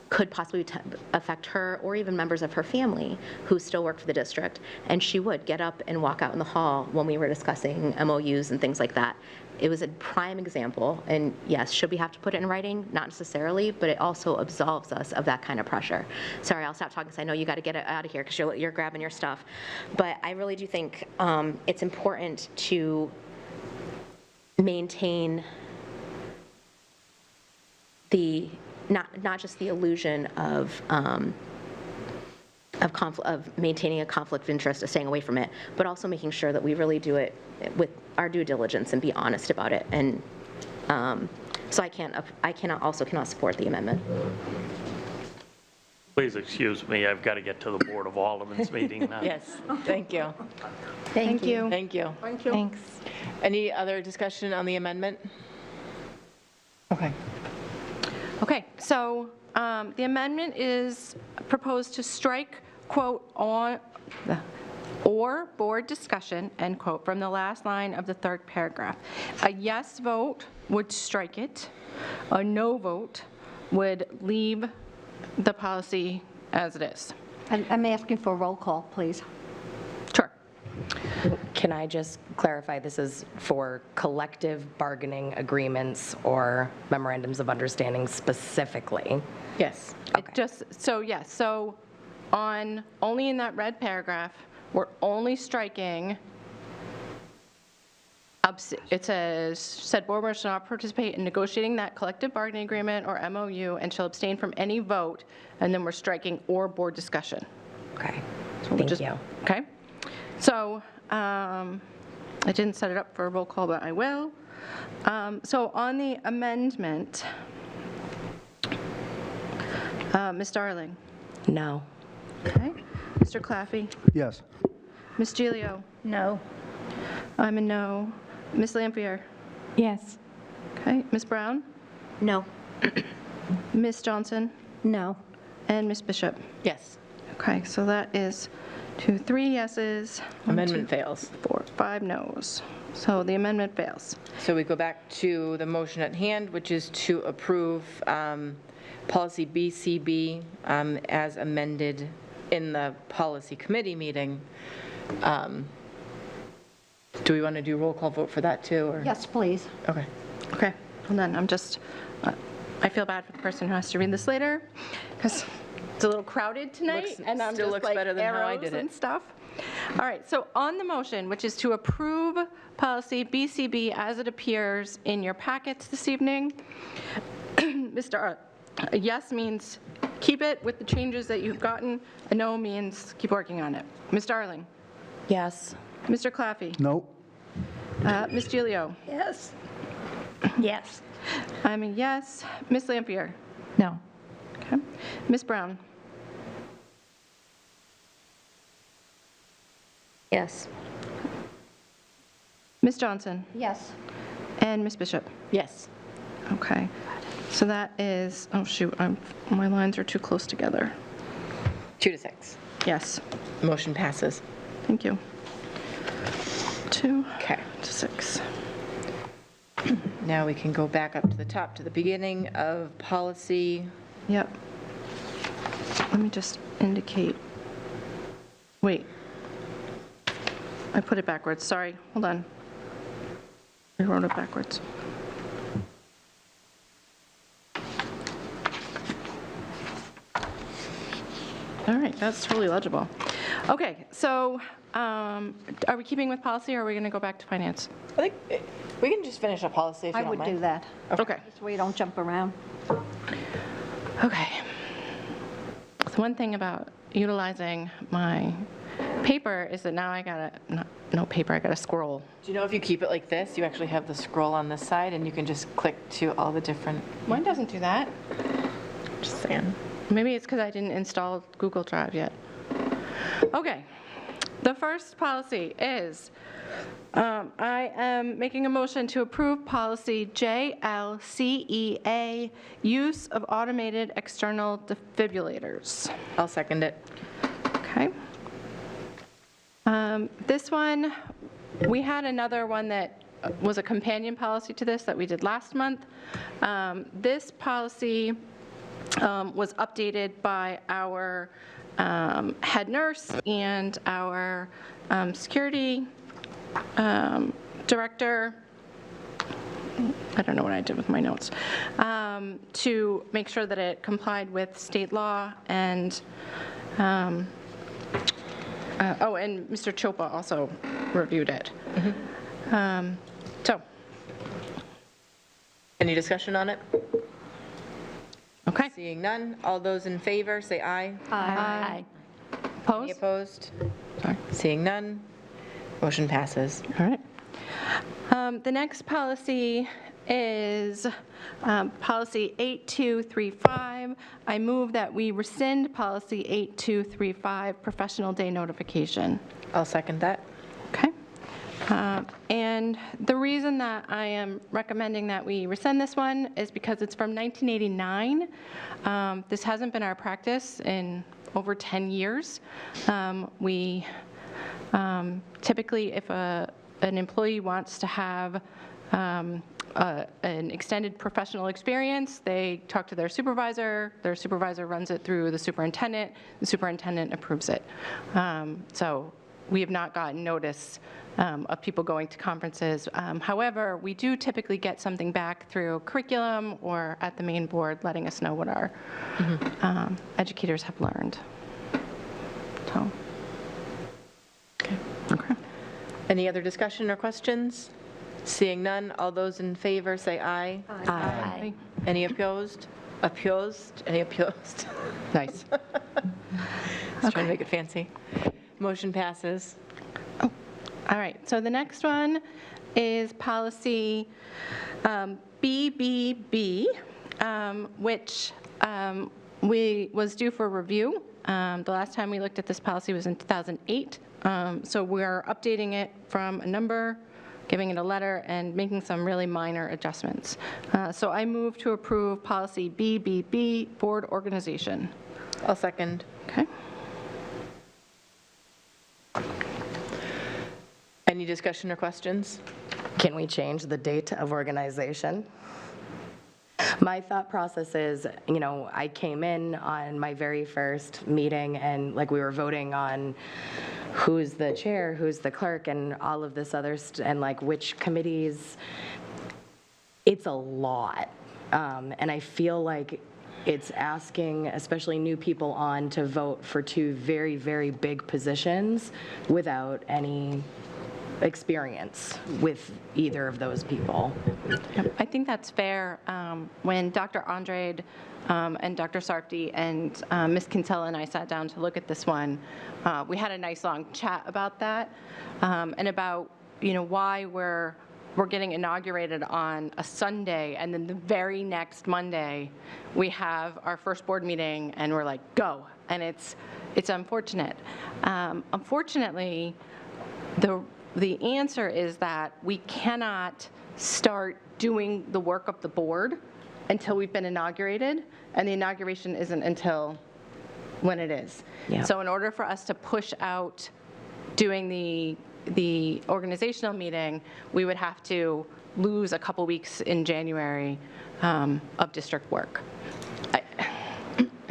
could possibly affect her or even members of her family who still work for the district. And she would get up and walk out in the hall when we were discussing MOUs and things like that. It was a prime example. And yes, should we have to put it in writing? Not necessarily, but it also absolves us of that kind of pressure. Sorry, I'll stop talking because I know you got to get it out of here because you're grabbing your stuff. But I really do think it's important to maintain the not just the illusion of maintaining a conflict of interest, of staying away from it, but also making sure that we really do it with our due diligence and be honest about it. And so I cannot support the amendment. Please excuse me, I've got to get to the Board of Aldermen's meeting now. Yes, thank you. Thank you. Thank you. Thanks. Any other discussion on the amendment? Okay. Okay, so the amendment is proposed to strike, quote, or board discussion, end quote, from the last line of the third paragraph. A yes vote would strike it. A no vote would leave the policy as it is. I'm asking for a roll call, please. Sure. Can I just clarify, this is for collective bargaining agreements or memorandums of understanding specifically? Yes. It just, so yes, so on, only in that red paragraph, we're only striking, it says, said board member shall not participate in negotiating that collective bargaining agreement or MOU and shall abstain from any vote, and then we're striking or board discussion. Okay, So we'll thank just- you. Okay, so I didn't set it up for a roll call, but I will. So on the amendment, Ms. Darling? No. Okay. Mr. Claffey? Yes. Ms. Gilio? No. I'm a no. Ms. Lampier? Yes. Okay. Ms. Brown? No. Ms. Johnson? No. And Ms. Bishop? Yes. Okay, so that is 2, 3 yeses. 1, Amendment 2, fails. 4, 5 noes. So the amendment fails. So we go back to the motion at hand, which is to approve policy BCB as amended in the policy committee meeting. Do we want to do roll call vote for that too? Or? Yes, please. Okay. Okay, hold on, I'm just, I feel bad for the person who has to read this later, because it's a little crowded tonight, and I'm still just looks like better than how I arrows did it. and stuff. All right, so on the motion, which is to approve policy BCB as it appears in your packets this evening, a yes means keep it with the changes that you've gotten, a no means keep working on it. Ms. Darling? Yes. Mr. Claffey? No. Ms. Gilio? Yes. Yes. I'm a yes. Ms. Lampier? No. Okay. Ms. Brown? Yes. Ms. Johnson? Yes. And Ms. Bishop? Yes. Okay. So that is, oh shoot, my lines are too close together. 2 to 6. Yes. Motion passes. Thank you. 2 Okay. to 6. Now we can go back up to the top to the beginning of policy. Yep. Let me just indicate. Wait. I put it backwards. Sorry. Hold on. I wrote it backwards. All right, that's totally legible. Okay, so are we keeping with policy, or are we going to go back to finance? I think we can just finish up policy if you I don't would mind. do that, Okay. so we don't jump around. Okay. The one thing about utilizing my paper is that now I gotta, no paper, I gotta scroll. Do you know if you keep it like this, you actually have the scroll on this side and you can just click to all the different, Mine doesn't do that. just saying. Maybe it's because I didn't install Google Drive yet. Okay. The first policy is, I am making a motion to approve policy JLCEA, use of automated external defibrillators. I'll second it. Okay. This one, we had another one that was a companion policy to this that we did last month. This policy was updated by our head nurse and our security director. I don't know what I did with my notes, to make sure that it complied with state law and, and Mr. Chopa also reviewed it. So, Any discussion on it? okay. Seeing none, all those in favor, say aye. Aye. Any Opposed? opposed? Sorry. Seeing none, motion passes. All right. The next policy is policy 8235. I move that we rescind policy 8235, professional day notification. I'll second that. Okay. And the reason that I am recommending that we rescind this one is because it's from 1989. This hasn't been our practice in over 10 years. We typically, if an employee wants to have an extended professional experience, they talk to their supervisor runs it through the superintendent approves it. So we have not gotten notice of people going to conferences. However, we do typically get something back through curriculum or at the main board letting us know what our educators have learned. So. Okay. Any other discussion or questions? Seeing none, all those in favor say aye. Aye. Any opposed? Opposed? Any opposed? Nice. Just trying to make it fancy. Motion passes. All right, so the next one is policy BBB, which was due for review. The last time we looked at this policy was in 2008. So we're updating it from a number, giving it a letter, and making some really minor adjustments. So I move to approve policy BBB, board organization. I'll second. Okay. Any discussion or questions? Can we change the date of organization? My thought process is, I came in on my very first meeting and we were voting on who's the chair, who's the clerk, and all of this other, and which committees. It's a lot. And I feel like it's asking, especially new people on, to vote for two very, very big positions without any experience with either of those people. Yep, I think that's fair. When Dr. Andrade and Dr. Sarpti and Ms. Kinsella and I sat down to look at this one, we had a nice long chat about that and about why we're getting inaugurated on a Sunday, and then the very next Monday we have our first board meeting and we're like, go, and it's unfortunate. Unfortunately, the answer is that we cannot start doing the work of the board until we've been inaugurated, and the inauguration isn't until when it is. Yeah. So in order for us to push out doing the organizational meeting, we would have to lose a couple weeks in January of district work.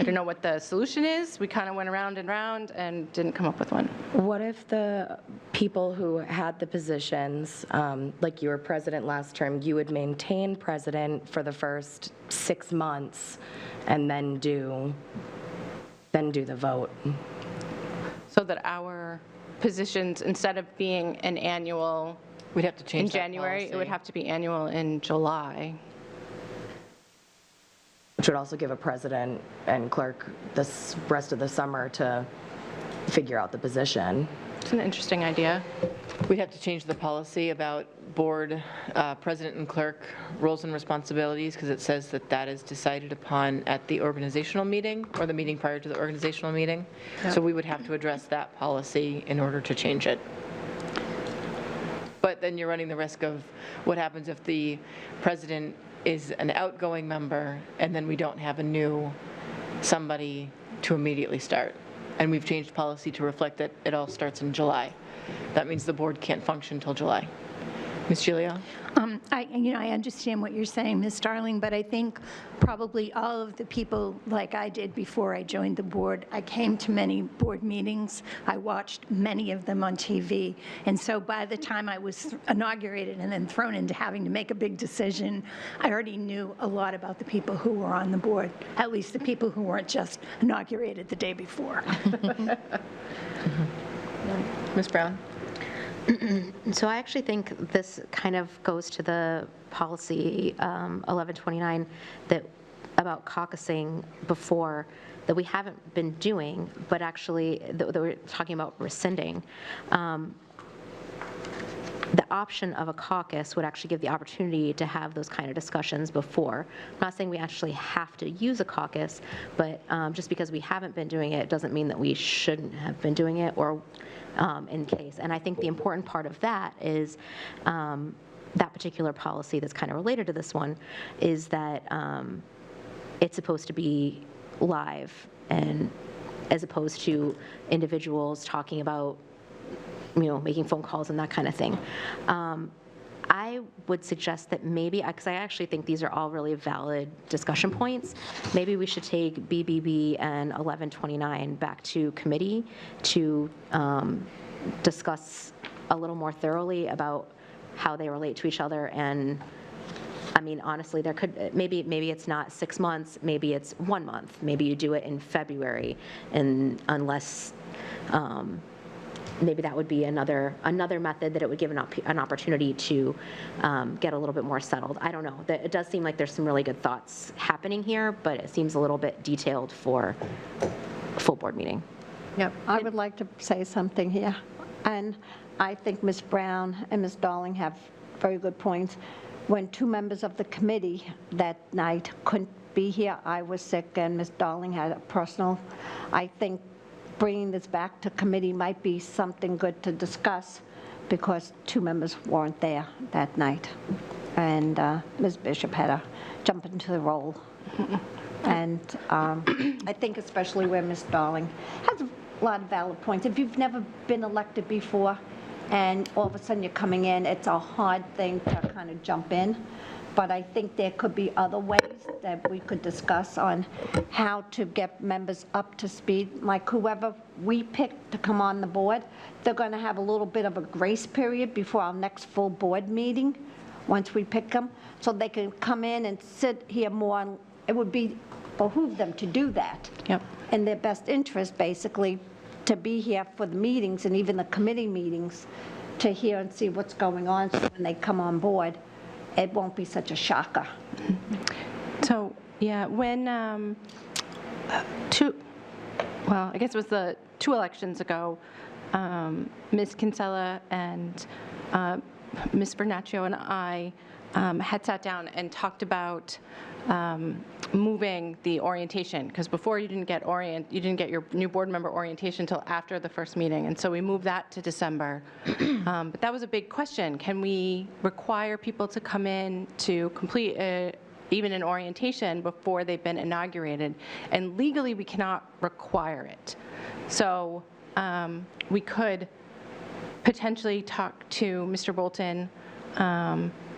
I don't know what the solution is. We kind of went around and round and didn't come up with one. What if the people who had the positions, like you were president last term, you would maintain president for the first 6 months and then do the vote? So that our positions, instead of being an annual We'd have to change in that January, it would policy. have to be annual in July. Which would also give a president and clerk this rest of the summer to figure out the position. It's an interesting idea. We'd have to change the policy about board president and clerk roles and responsibilities, because it says that is decided upon at the organizational meeting or the meeting prior to the organizational meeting. So we would have to address that policy in order to change it. But then you're running the risk of what happens if the president is an outgoing member and then we don't have a new somebody to immediately start. And we've changed policy to reflect that it all starts in July. That means the board can't function till July. Ms. Gilliard? I understand what you're saying, Ms. Starling, but I think probably all of the people, like I did before I joined the board, I came to many board meetings. I watched many of them on TV. And so by the time I was inaugurated and then thrown into having to make a big decision, I already knew a lot about the people who were on the board, at least the people who weren't just inaugurated the day before. Ms. Brown? So I actually think this kind of goes to the policy 1129 about caucusing before, that we haven't been doing, but actually that we're talking about rescinding. The option of a caucus would actually give the opportunity to have those kind of discussions before. I'm not saying we actually have to use a caucus, but just because we haven't been doing it doesn't mean that we shouldn't have been doing it, or in case. And I think the important part of that is that particular policy that's kind of related to this one is that it's supposed to be live, and as opposed to individuals talking about, making phone calls and that kind of thing. I would suggest that maybe, because I actually think these are all really valid discussion points, maybe we should take BBB and 1129 back to committee to discuss a little more thoroughly about how they relate to each other. And I mean, honestly, there could, maybe it's not 6 months, maybe it's 1 month, maybe you do it in February, and unless, maybe that would be another method that it would give an opportunity to get a little bit more settled. I don't know. It does seem like there's some really good thoughts happening here, but it seems a little bit detailed for a full board meeting. Yep, I would like to say something here. And I think Ms. Brown and Ms. Darling have very good points. When 2 members of the committee that night couldn't be here, I was sick and Ms. Darling had a personal, I think bringing this back to committee might be something good to discuss, because 2 members weren't there that night. And Ms. Bishop had to jump into the role. And I think especially where Ms. Darling has a lot of valid points. If you've never been elected before and all of a sudden you're coming in, it's a hard thing to kind of jump in. But I think there could be other ways that we could discuss on how to get members up to speed. Like whoever we pick to come on the board, they're going to have a little bit of a grace period before our next full board meeting, once we pick them, so they can come in and sit here more. And it would behoove them to do that. Yep. In their best interest, basically, to be here for the meetings and even the committee meetings, to hear and see what's going on, so when they come on board, it won't be such a shocker. So, yeah, when I guess it was the 2 elections ago, Ms. Kinsella and Ms. Vernaccio and I had sat down and talked about moving the orientation, because before you didn't get your new board member orientation until after the first meeting, and so we moved that to December. But that was a big question. Can we require people to come in to complete even an orientation before they've been inaugurated? And legally, we cannot require it. So we could potentially talk to Mr. Bolton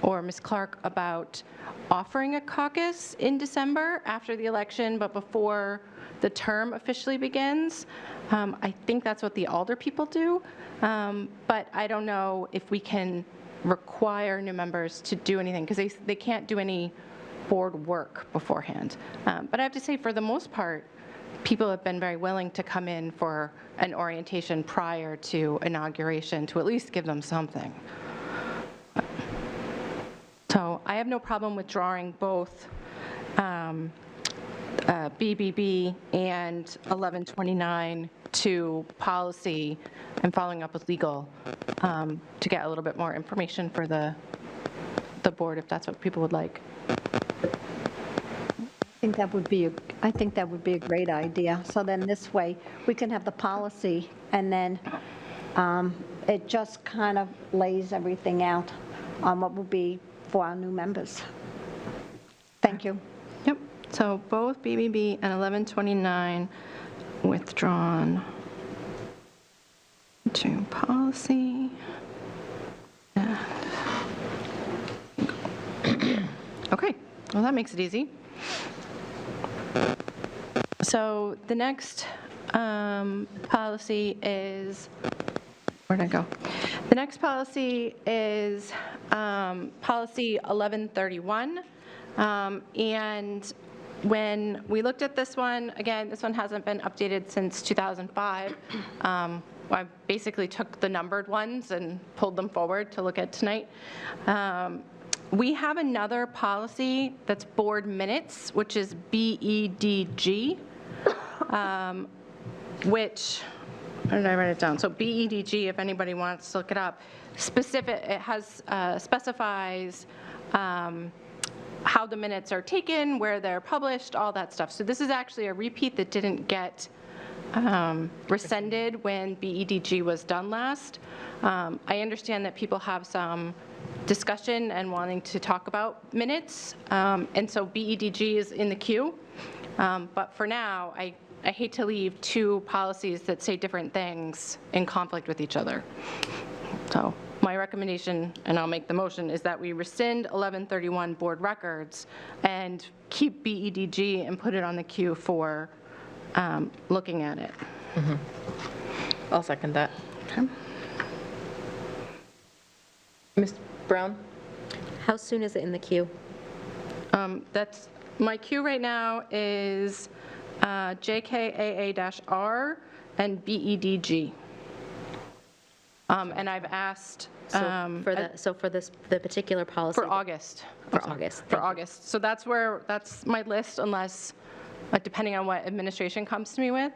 or Ms. Clark about offering a caucus in December after the election, but before the term officially begins. I think that's what the alder people do, but I don't know if we can require new members to do anything, because they can't do any board work beforehand. But I have to say, for the most part, people have been very willing to come in for an orientation prior to inauguration to at least give them something. So I have no problem withdrawing both BBB and 1129 to policy and following up with legal to get a little bit more information for the board, if that's what people would like. I think that would be a great idea. So then this way, we can have the policy, and then it just kind of lays everything out on what will be for our new members. Thank you. Yep. So both BBB and 1129 withdrawn to policy. And Okay, well, that makes it easy. So the next policy is, where'd I go? The next policy is policy 1131. And when we looked at this one, again, this one hasn't been updated since 2005. I basically took the numbered ones and pulled them forward to look at tonight. We have another policy that's board minutes, which is BEDG, which, where did I write it down? So BEDG, if anybody wants to look it up, it has specifies how the minutes are taken, where they're published, all that stuff. So this is actually a repeat that didn't get rescinded when BEDG was done last. I understand that people have some discussion and wanting to talk about minutes, and so BEDG is in the queue. But for now, I hate to leave two policies that say different things in conflict with each other. So my recommendation, and I'll make the motion, is that we rescind 1131 board records and keep BEDG and put it on the queue for looking at it. I'll second that. Okay. Ms. Brown? How soon is it in the queue? That's, my queue right now is JKAA-R and BEDG. And I've asked. The particular policy? For August. For August. For August. So that's my list, unless, depending on what administration comes to me with.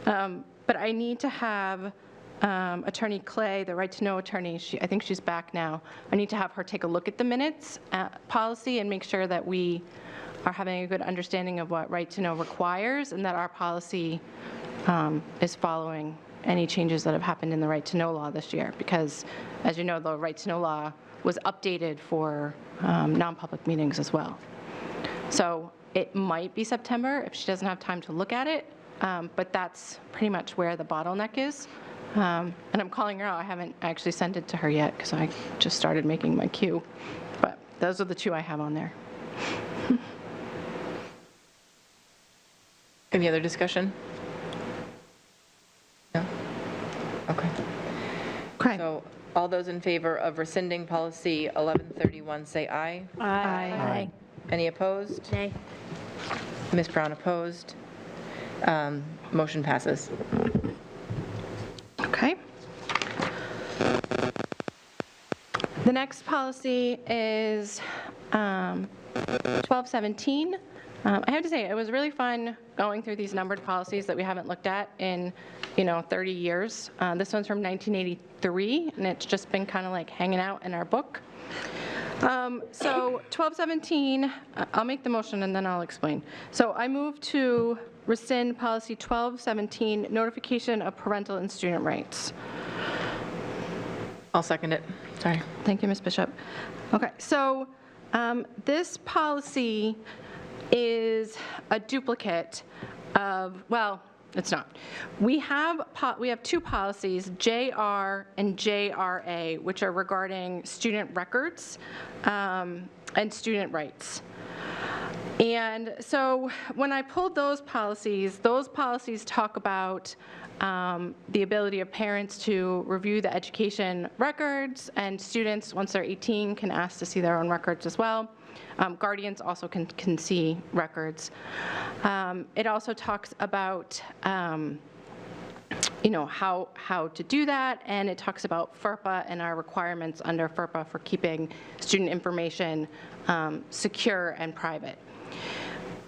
But I need to have Attorney Clay, the right-to-know attorney, I think she's back now. I need to have her take a look at the minutes policy and make sure that we are having a good understanding of what right-to-know requires and that our policy is following any changes that have happened in the right-to-know law this year. Because, as you know, the right-to-know law was updated for non-public meetings as well. So it might be September if she doesn't have time to look at it, but that's pretty much where the bottleneck is. And I'm calling her out. I haven't actually sent it to her yet because I just started making my queue. But those are the two I have on there. Any other discussion? No? Okay. Okay. So all those in favor of rescinding policy 1131, say aye. Aye. Any opposed? Nay. Ms. Brown opposed. Motion passes. Okay. The next policy is 1217. I have to say, it was really fun going through these numbered policies that we haven't looked at in, 30 years. This one's from 1983, and it's just been kind of like hanging out in our book. So 1217, I'll make the motion and then I'll explain. So I move to rescind policy 1217, notification of parental and student rights. I'll second it. Sorry. Thank you, Ms. Bishop. Okay, so this policy is a duplicate of, well, it's not. We have two policies, JR and JRA, which are regarding student records and student rights. And so when I pulled those policies talk about the ability of parents to review the education records, and students, once they're 18, can ask to see their own records as well. Guardians also can see records. It also talks about how to do that, and it talks about FERPA and our requirements under FERPA for keeping student information secure and private.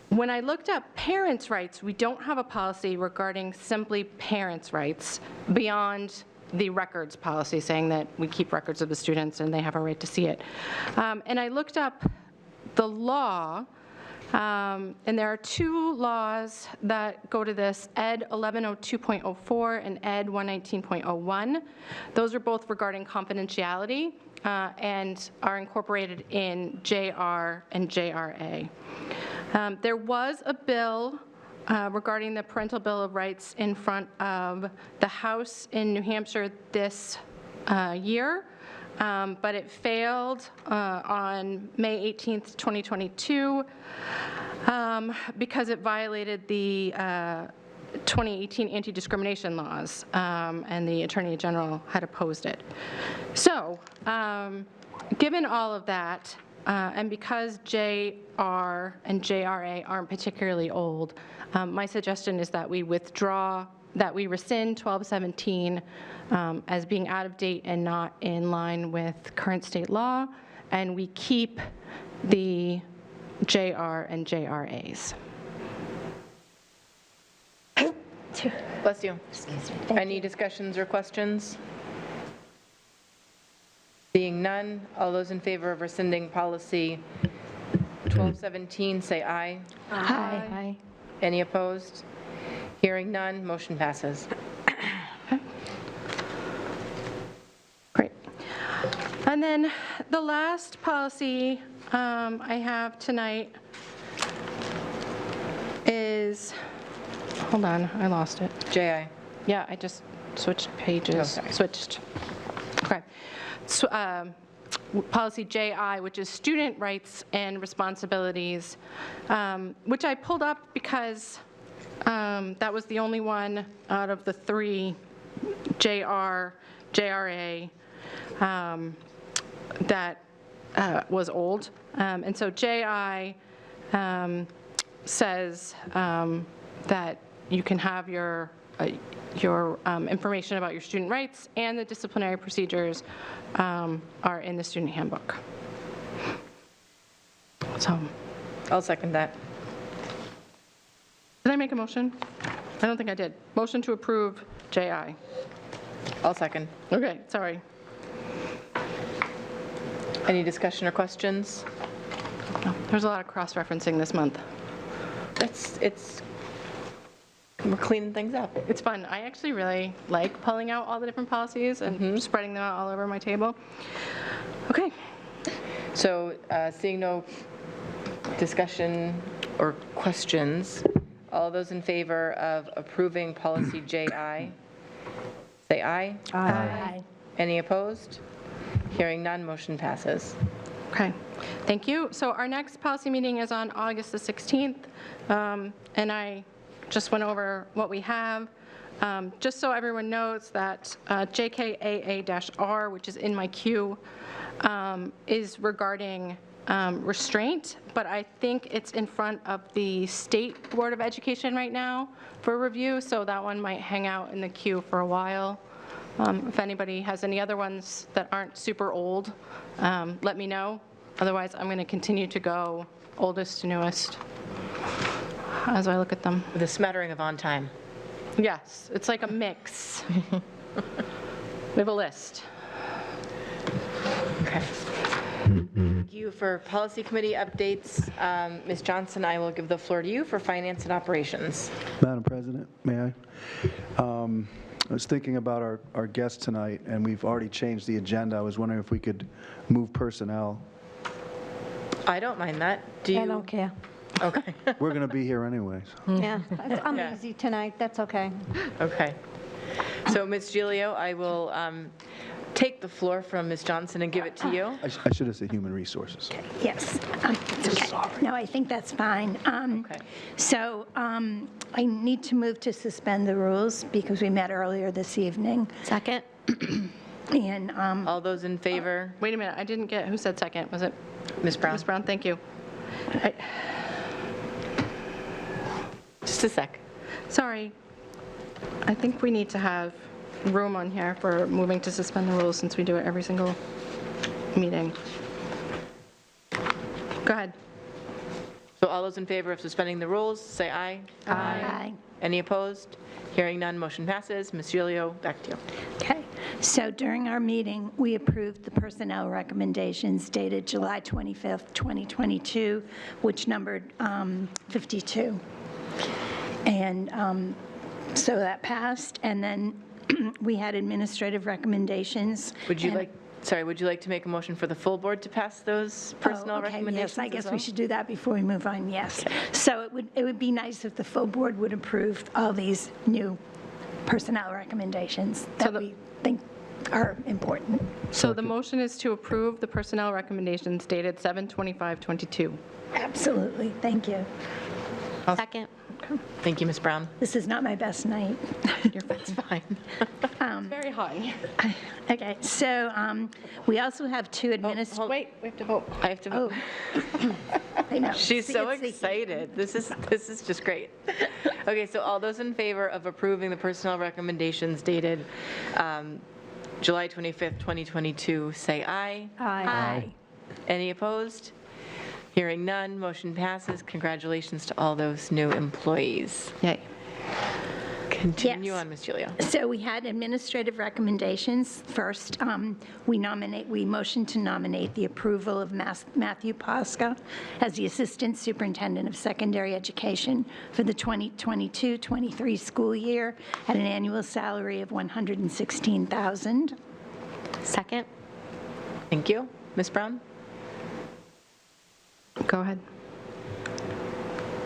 When I looked up parents' rights, we don't have a policy regarding simply parents' rights beyond the records policy saying that we keep records of the students and they have a right to see it. And I looked up the law, and there are two laws that go to this, Ed 1102.04 and Ed 119.01. Those are both regarding confidentiality and are incorporated in JR and JRA. There was a bill regarding the Parental Bill of Rights in front of the House in New Hampshire this year. but it failed on May 18th, 2022, because it violated the 2018 anti-discrimination laws, and the Attorney General had opposed it. So, given all of that, and because JR and JRA aren't particularly old, my suggestion is that we rescind 1217 as being out of date and not in line with current state law, and we keep the JR and JRAs. Bless you. Any discussions or questions? Seeing none, all those in favor of rescinding policy 1217, say aye. Aye. Any opposed? Hearing none, motion passes. Great. And then the last policy I have tonight is, hold on, I lost it. JI. Yeah, I just switched pages, sorry. switched. Okay. So, policy JI, which is student rights and responsibilities, which I pulled up because that was the only one out of the three JR, JRA that was old. And so JI says that you can have your information about your student rights, and the disciplinary procedures are in the student handbook. So, I'll second that. did I make a motion? I don't think I did. Motion to approve JI. I'll second. Okay, sorry. Any discussion or questions? No, there's a lot of cross-referencing this month. We're cleaning things up. It's fun. I actually really like pulling out all the different policies and spreading them out all over my table. Okay. So seeing no discussion or questions, all those in favor of approving policy JI, say aye. Aye. Any opposed? Hearing none, motion passes. Okay, thank you. So our next policy meeting is on August the 16th, and I just went over what we have. Just so everyone knows that JKAA-R, which is in my queue, is regarding restraint, but I think it's in front of the State Board of Education right now for review, so that one might hang out in the queue for a while. If anybody has any other ones that aren't super old, let me know. Otherwise, I'm going to continue to go oldest to newest as I look at them. With a smattering of on time. Yes, it's like a mix. We have a list. Okay. Thank you for policy committee updates. Ms. Johnson, I will give the floor to you for finance and operations. Madam President, may I? I was thinking about our guest tonight, and we've already changed the agenda. I was wondering if we could move personnel. I don't mind that. Do you? I don't care. Okay. We're going to be here anyways. Yeah, I'm Yeah. easy tonight, that's okay. Okay. So, Ms. Gilio, I will take the floor from Ms. Johnson and give it to you. I should have said human resources. Yes, it's okay. No, I think that's fine. Okay. So I need to move to suspend the rules because we met earlier this evening. Second? And All those in favor? Wait a minute, I didn't get, who said second? Was it Ms. Brown? Ms. Brown? Thank you. Just a sec. Sorry. I think we need to have room on here for moving to suspend the rules since we do it every single meeting. Go ahead. So all those in favor of suspending the rules, say aye. Aye. Any opposed? Hearing none, motion passes. Ms. Gilio, back to you. Okay, so during our meeting, we approved the personnel recommendations dated July 25th, 2022, which numbered 52. And so that passed, and then we had administrative recommendations. Would you and- would you like to make a motion for the full board to pass those personnel Oh, okay, recommendations yes, I as guess well? we should do that before we move on, yes. So it would be nice if the full board would approve all these new personnel recommendations that we think are important. So the motion is to approve the personnel recommendations dated 7/25/22. Absolutely, thank you. Second. Thank you, Ms. Brown. This is not my best night. That's fine. Very hot in here. Okay, so we also have two administrators. Wait, we have to vote. I have to vote. I know. She's See, so it's the- excited. This is just great. Okay, so all those in favor of approving the personnel recommendations dated July 25th, 2022, say aye. Aye. Any opposed? Hearing none, motion passes. Congratulations to all those new employees. Yay. Continue Yes. on, Ms. Julia. So we had administrative recommendations. First, we motion to nominate the approval of Matthew Posca as the Assistant Superintendent of Secondary Education for the 2022-23 school year at an annual salary of $116,000. Second. Thank you. Ms. Brown? Go ahead.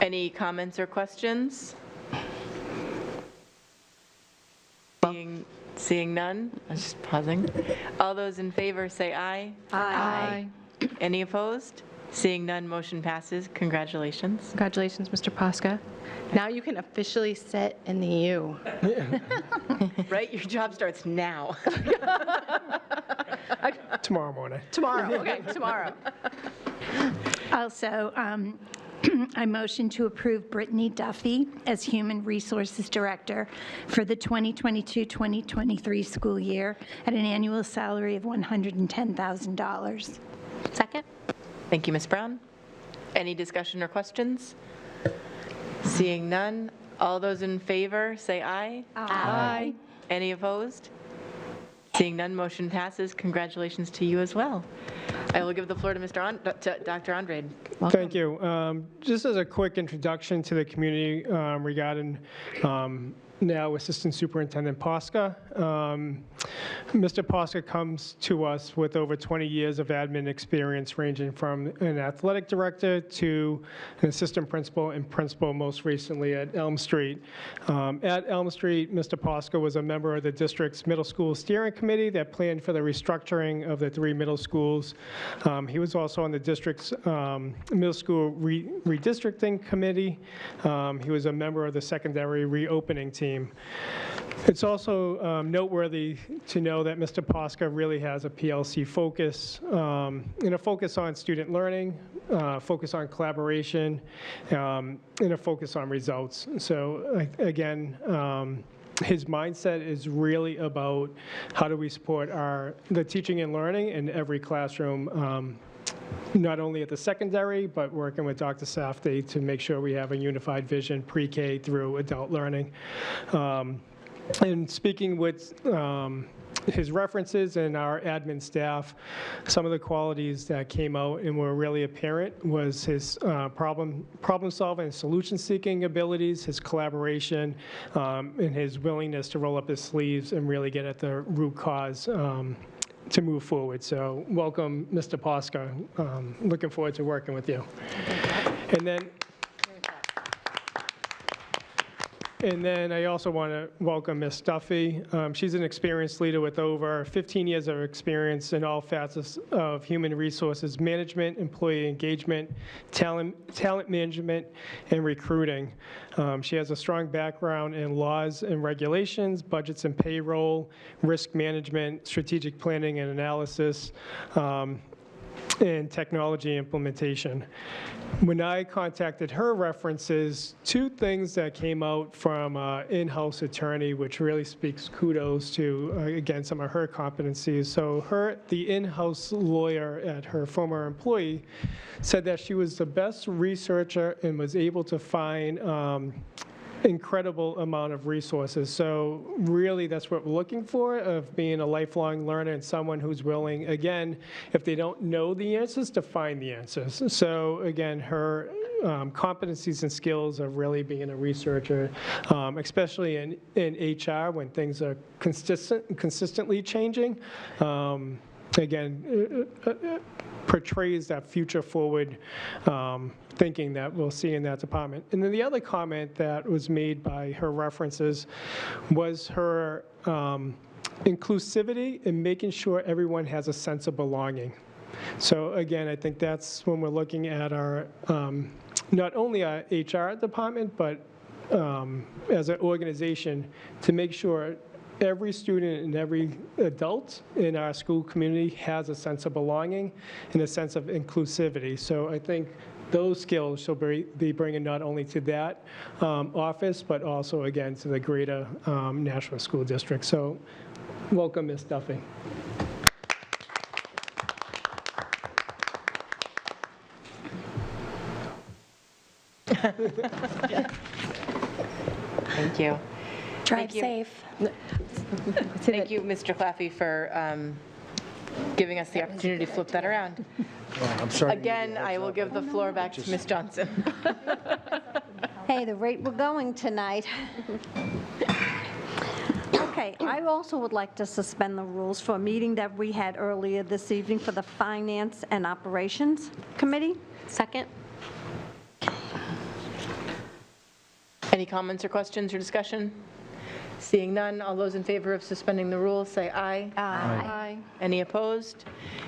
Any comments or questions? Seeing none, I was just pausing. All those in favor say aye. Aye. Any opposed? Seeing none, motion passes. Congratulations. Congratulations, Mr. Posca. Now you can officially sit in the U. Right? Your job starts now. Tomorrow morning. Tomorrow, okay, tomorrow. Also, I motion to approve Brittany Duffy as Human Resources Director for the 2022-2023 school year at an annual salary of $110,000. Second. Thank you, Ms. Brown. Any discussion or questions? Seeing none, all those in favor, say aye. Aye. Any opposed? Seeing none, motion passes. Congratulations to you as well. I will give the floor to Dr. Andrade. Thank you. Just as a quick introduction to the community regarding now Assistant Superintendent Posca. Mr. Posca comes to us with over 20 years of admin experience, ranging from an athletic director to an assistant principal and principal most recently at Elm Street. At Elm Street, Mr. Posca was a member of the district's middle school steering committee that planned for the restructuring of the 3 middle schools. He was also on the district's middle school redistricting committee. He was a member of the secondary reopening team. It's also noteworthy to know that Mr. Posca really has a PLC focus, and a focus on student learning, focus on collaboration, and a focus on results. So again, his mindset is really about how do we support the teaching and learning in every classroom, not only at the secondary, but working with Dr. Safdie to make sure we have a unified vision pre-K through adult learning. And speaking with his references and our admin staff, some of the qualities that came out and were really apparent was his problem-solving and solution-seeking abilities, his collaboration, and his willingness to roll up his sleeves and really get at the root cause to move forward. So welcome, Mr. Posca. Looking forward to working with you. And then I also want to welcome Ms. Duffy. She's an experienced leader with over 15 years of experience in all facets of human resources management, employee engagement, talent management, and recruiting. She has a strong background in laws and regulations, budgets and payroll, risk management, strategic planning and analysis, and technology implementation. When I contacted her references, 2 things that came out from in-house attorney, which really speaks kudos to, again, some of her competencies. So the in-house lawyer at her former employee said that she was the best researcher and was able to find incredible amount of resources. So really that's what we're looking for, of being a lifelong learner and someone who's willing, again, if they don't know the answers, to find the answers. So again, her competencies and skills of really being a researcher, especially in HR when things are consistently changing, again, portrays that future forward thinking that we'll see in that department. And then the other comment that was made by her references was her inclusivity and making sure everyone has a sense of belonging. So again, I think that's when we're looking at our, not only our HR department, but as an organization, to make sure every student and every adult in our school community has a sense of belonging and a sense of inclusivity. So I think those skills she'll be bringing not only to that office, but also, again, to the greater Nashua School District. So welcome, Ms. Duffy. Thank you. Drive you. safe. Thank you, Mr. Claffey, for giving us the opportunity to flip that around. I'm sorry. Again, I will give the floor back to Ms. Johnson. Hey, the rate we're going tonight. Okay, I also would like to suspend the rules for a meeting that we had earlier this evening for the Finance and Operations Committee. Second? Any comments or questions or discussion? Seeing none, all those in favor of suspending the rules, say aye. Aye. Any opposed?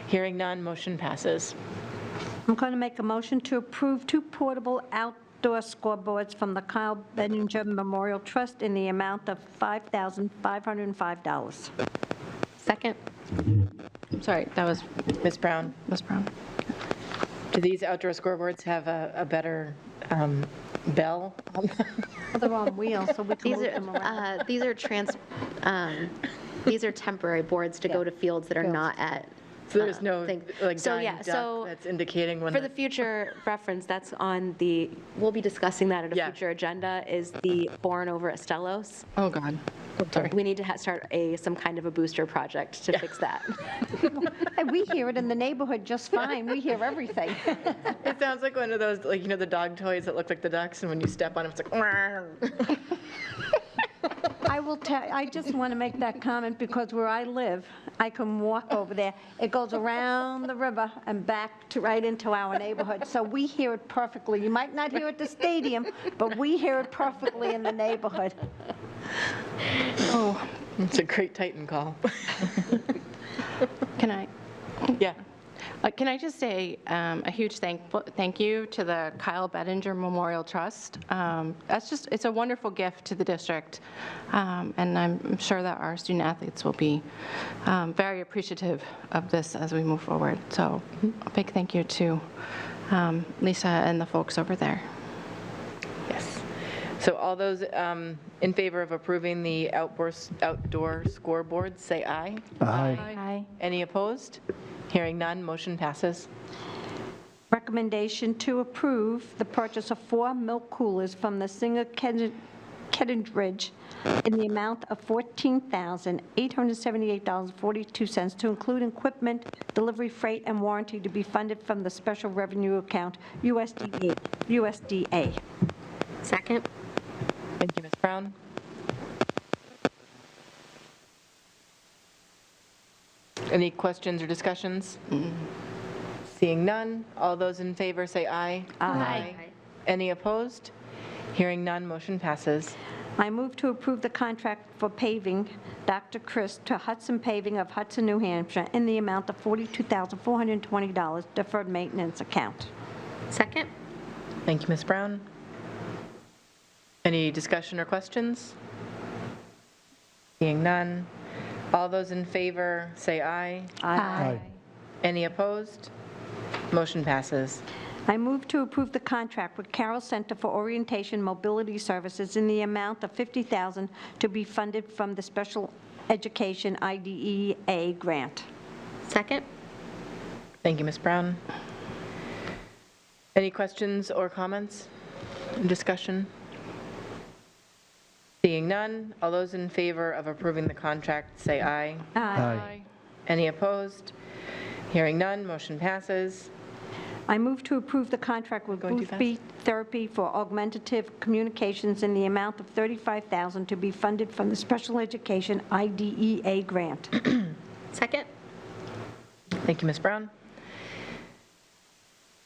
Hearing none, motion passes. I'm going to make a motion to approve 2 portable outdoor scoreboards from the Kyle Benninger Memorial Trust in the amount of $5,505. Second? Sorry, that was Ms. Brown, Ms. Brown. do these outdoor scoreboards have a better bell? They're on wheels, so we can These move them around. are, these are temporary boards to go to fields that are not at. So there's no thing. like So, dying yeah, duck so that's indicating when For the future reference, that's on the, we'll be discussing that at a Yeah. future agenda, is the Born over Estelos. Oh, God. Sorry. We need to start some kind of a booster project to fix that. Hey, we hear it in the neighborhood just fine. We hear everything. It sounds like one of those, like, you know, the dog toys that look like the ducks, and when you step on them, it's like, I just want to make that comment because where I live, I can walk over there. It goes around the river and back to right into our neighborhood. So we hear it perfectly. You might not hear it at the stadium, but we hear it perfectly in the neighborhood. Oh, it's a great Titan call. can I? Yeah. Can I just say a huge thank you to the Kyle Bettinger Memorial Trust. It's a wonderful gift to the district, and I'm sure that our student athletes will be very appreciative of this as we move forward. So a big thank you to Lisa and the folks over there. Yes. So all those in favor of approving the outdoor scoreboards, say aye. Aye. Any opposed? Hearing none, motion passes. Recommendation to approve the purchase of 4 milk coolers from the Singer Kettridge in the amount of $14,878.42 to include equipment, delivery, freight, and warranty to be funded from the special revenue account, USDA. Second? Thank you, Ms. Brown. Any questions or discussions? Seeing none, all those in favor say aye. Aye. Any opposed? Hearing none, motion passes. I move to approve the contract for paving, Dr. Chris, to Hudson Paving of Hudson, New Hampshire, in the amount of $42,420 deferred maintenance account. Second? Thank you, Ms. Brown. Any discussion or questions? Seeing none, all those in favor say aye. Aye. Any opposed? Motion passes. I move to approve the contract with Carroll Center for Orientation Mobility Services in the amount of $50,000 to be funded from the Special Education IDEA grant. Second? Thank you, Ms. Brown. Any questions or comments? Discussion? Seeing none, all those in favor of approving the contract say aye. Aye. Any opposed? Hearing none, motion passes. I move to approve the contract with Going too Booth Beat Therapy for Augmentative Communications in the amount of $35,000 to be funded from the Special Education IDEA grant. Second? Thank you, Ms. Brown.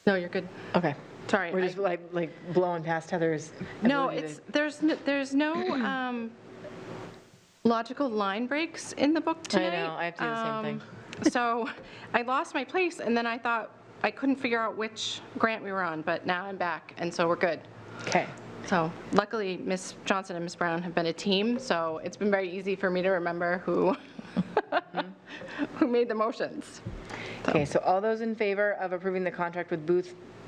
No, you're good. Okay. Sorry. We're just like blowing past Heather's. No, ability there's no, logical line breaks in the book tonight. I know, I have to do the same thing. So I lost my place, and then I thought I couldn't figure out which grant we were on, but now I'm back, and so we're good. Okay. So luckily, Ms. Johnson and Ms. Brown have been a team, so it's been very easy for me to remember who made the motions. Okay, so all those in favor of approving the contract with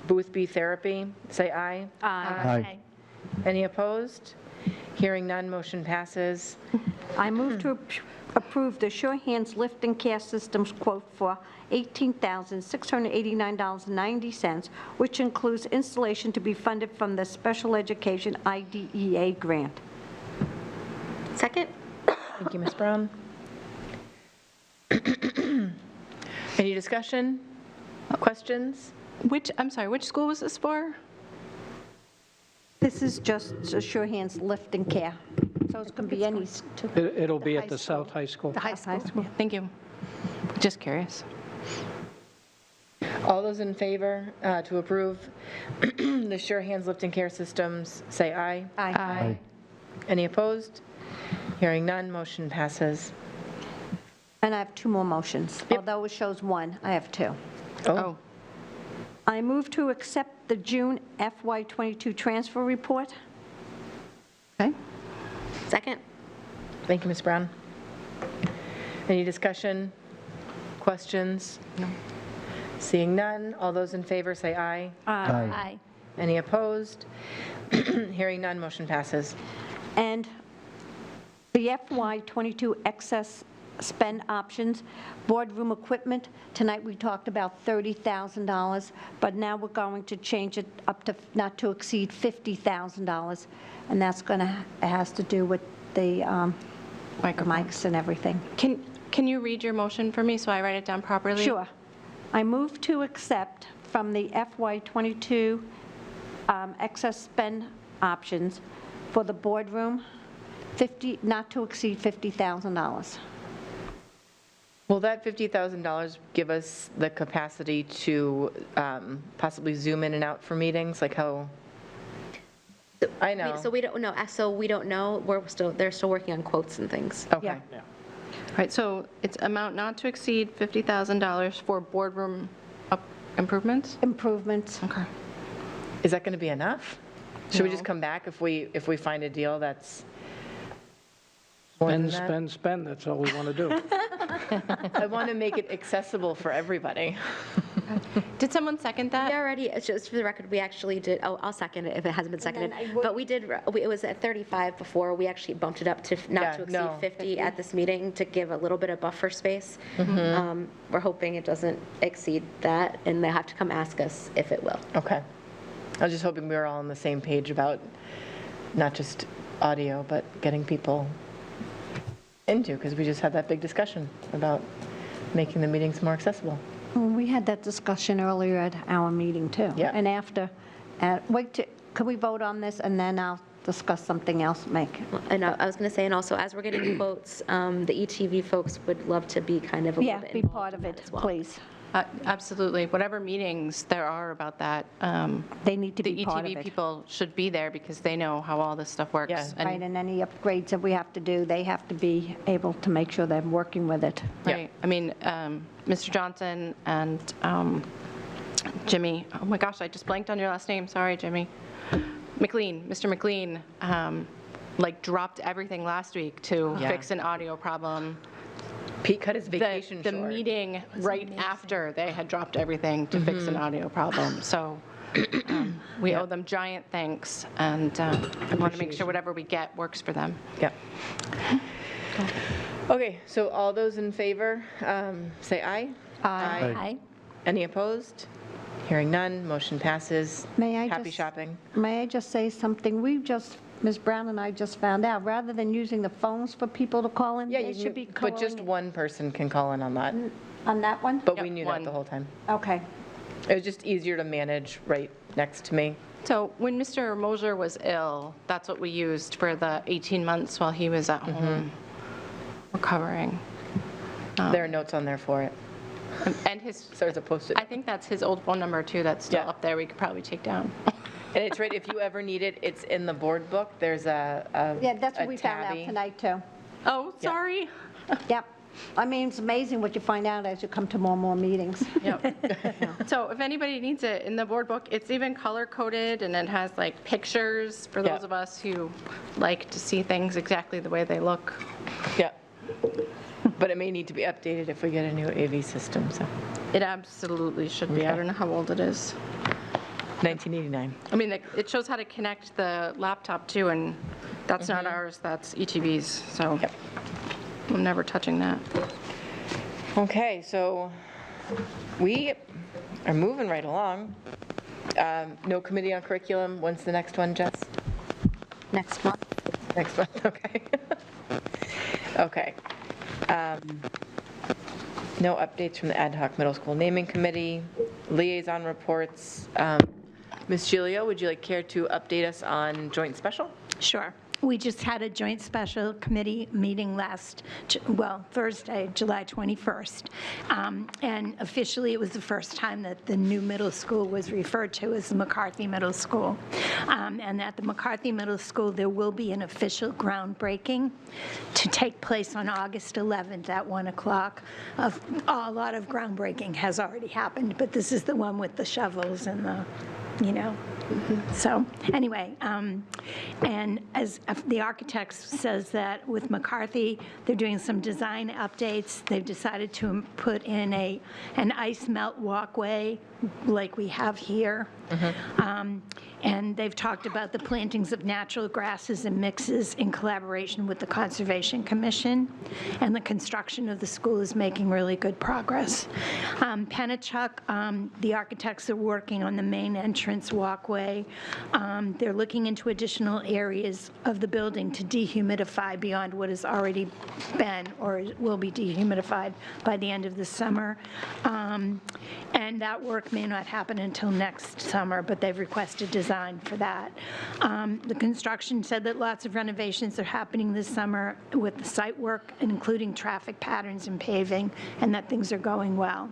Boothby Therapy, say aye. Aye. Any opposed? Hearing none, motion passes. I move to approve the Sure Hands Lift and Care Systems quote for $18,689.90, which includes installation to be funded from the Special Education IDEA grant. Second? Thank you, Ms. Brown. Any discussion? Questions? I'm sorry, which school was this for? This is just a Sure Hands Lift and Care, so it's going to be any... It'll be at the South High School. The high school. Thank you. Just curious. All those in favor to approve the Sure Hands Lift and Care Systems, say aye. Aye. Any opposed? Hearing none, motion passes. And I have two more motions. Although it shows one, I have two. Oh, I move to accept the June FY22 transfer report. okay. Second? Thank you, Ms. Brown. Any discussion? Questions? No. Seeing none, all those in favor say aye. Aye. Any opposed? Hearing none, motion passes. And the FY22 excess spend options, boardroom equipment, tonight we talked about $30,000, but now we're going to change it up to not to exceed $50,000, and that's going to, it has to do with the mics and everything. Can you read your motion for me so I write it down properly? Sure. I move to accept from the FY22 excess spend options for the boardroom, not to exceed $50,000. Will that $50,000 give us the capacity to possibly zoom in and out for meetings, like how? I know. So we don't know, they're still working on quotes and things. Okay. Yeah. All right, so it's amount not to exceed $50,000 for boardroom improvements? Improvements. Okay. Is that going to be enough? Should we No. just come back if we find a deal that's more than that? Spend, that's all we want to do. I want to make it accessible for everybody. Did someone second that? We already, it's just for the record, we actually did, I'll second it if it hasn't been seconded. But we did, it was at 35 before, we actually bumped it up to not to exceed 50 at this meeting to give a little bit of buffer space. We're hoping it doesn't exceed that, and they have to come ask us if it will. Okay. I was just hoping we were all on the same page about not just audio, but getting people into, because we just had that big discussion about making the meetings more accessible. Well, we had that discussion earlier at our meeting, too. Yeah. And after, could we vote on this, and then I'll discuss something else, Meg? And I was going to say, and also, as we're getting quotes, the ETV folks would love to be kind of a Yeah, little bit be involved part in of that it, as well. please. Absolutely. Whatever meetings there are about that, They need to the be part of ETV it. people should be there because they know how all this stuff works. Yeah. And- Right, and any upgrades that we have to do, they have to be able to make sure they're working with it. Right. I mean, Mr. Johnson and Jimmy, oh my gosh, I just blanked on your last name. Sorry, Jimmy. Mr. McLean, like dropped everything last week to Yeah. fix an audio problem. Pete cut his vacation The short. meeting right after they had dropped everything to fix an audio problem. So we owe them giant thanks, and I want to make sure whatever we get works for them. Yep. Okay, so all those in favor, say aye. Aye. Any opposed? Hearing none, motion passes. May I Happy just- shopping. May I just say something? Ms. Brown and I just found out, rather than using the phones for people to call in, Yeah, they you should be can, calling but just one person can call in on that. on that one? But we Yep, knew one. that the whole time. Okay. It was just easier to manage right next to me. So when Mr. Moser was ill, that's what we used for the 18 months while he was at home recovering. There are notes on there for it. And his, So there's a Post-it. I think that's his old phone number too, that's still Yeah. up there, we could probably take down. And it's right, if you ever need it, it's in the board book. There's a Yeah, that's what a we found out tabby. tonight, too. Oh, sorry. Yep. I mean, it's amazing what you find out as you come to more and more meetings. Yep. So if anybody needs it, in the board book, it's even color-coded, and it has like pictures for those Yeah. of us who like to see things exactly the way they look. Yeah. But it may need to be updated if we get a new AV system, so. It absolutely should be. I don't know how old it is. 1989. I mean, it shows how to connect the laptop too, and that's not ours, that's ETV's, so Yep. I'm never touching that. Okay, so we are moving right along. No committee on curriculum. When's the next one, Jess? Next month. Next month, okay. Okay. No updates from the ad hoc middle school naming committee, liaison reports. Ms. Gilio, would you care to update us on joint special? Sure. We just had a joint special committee meeting Thursday, July 21st. And officially, it was the first time that the new middle school was referred to as the McCarthy Middle School. And at the McCarthy Middle School, there will be an official groundbreaking to take place on August 11th at 1 o'clock. A lot of groundbreaking has already happened, but this is the one with the shovels and the, So anyway, and as the architect says that with McCarthy, they're doing some design updates. They've decided to put in an ice melt walkway like we have here. And they've talked about the plantings of natural grasses and mixes in collaboration with the Conservation Commission. And the construction of the school is making really good progress. Pennachuck, the architects are working on the main entrance walkway. They're looking into additional areas of the building to dehumidify beyond what has already been or will be dehumidified by the end of the summer. And that work may not happen until next summer, but they've requested design for that. The construction said that lots of renovations are happening this summer with the site work, including traffic patterns and paving, and that things are going well.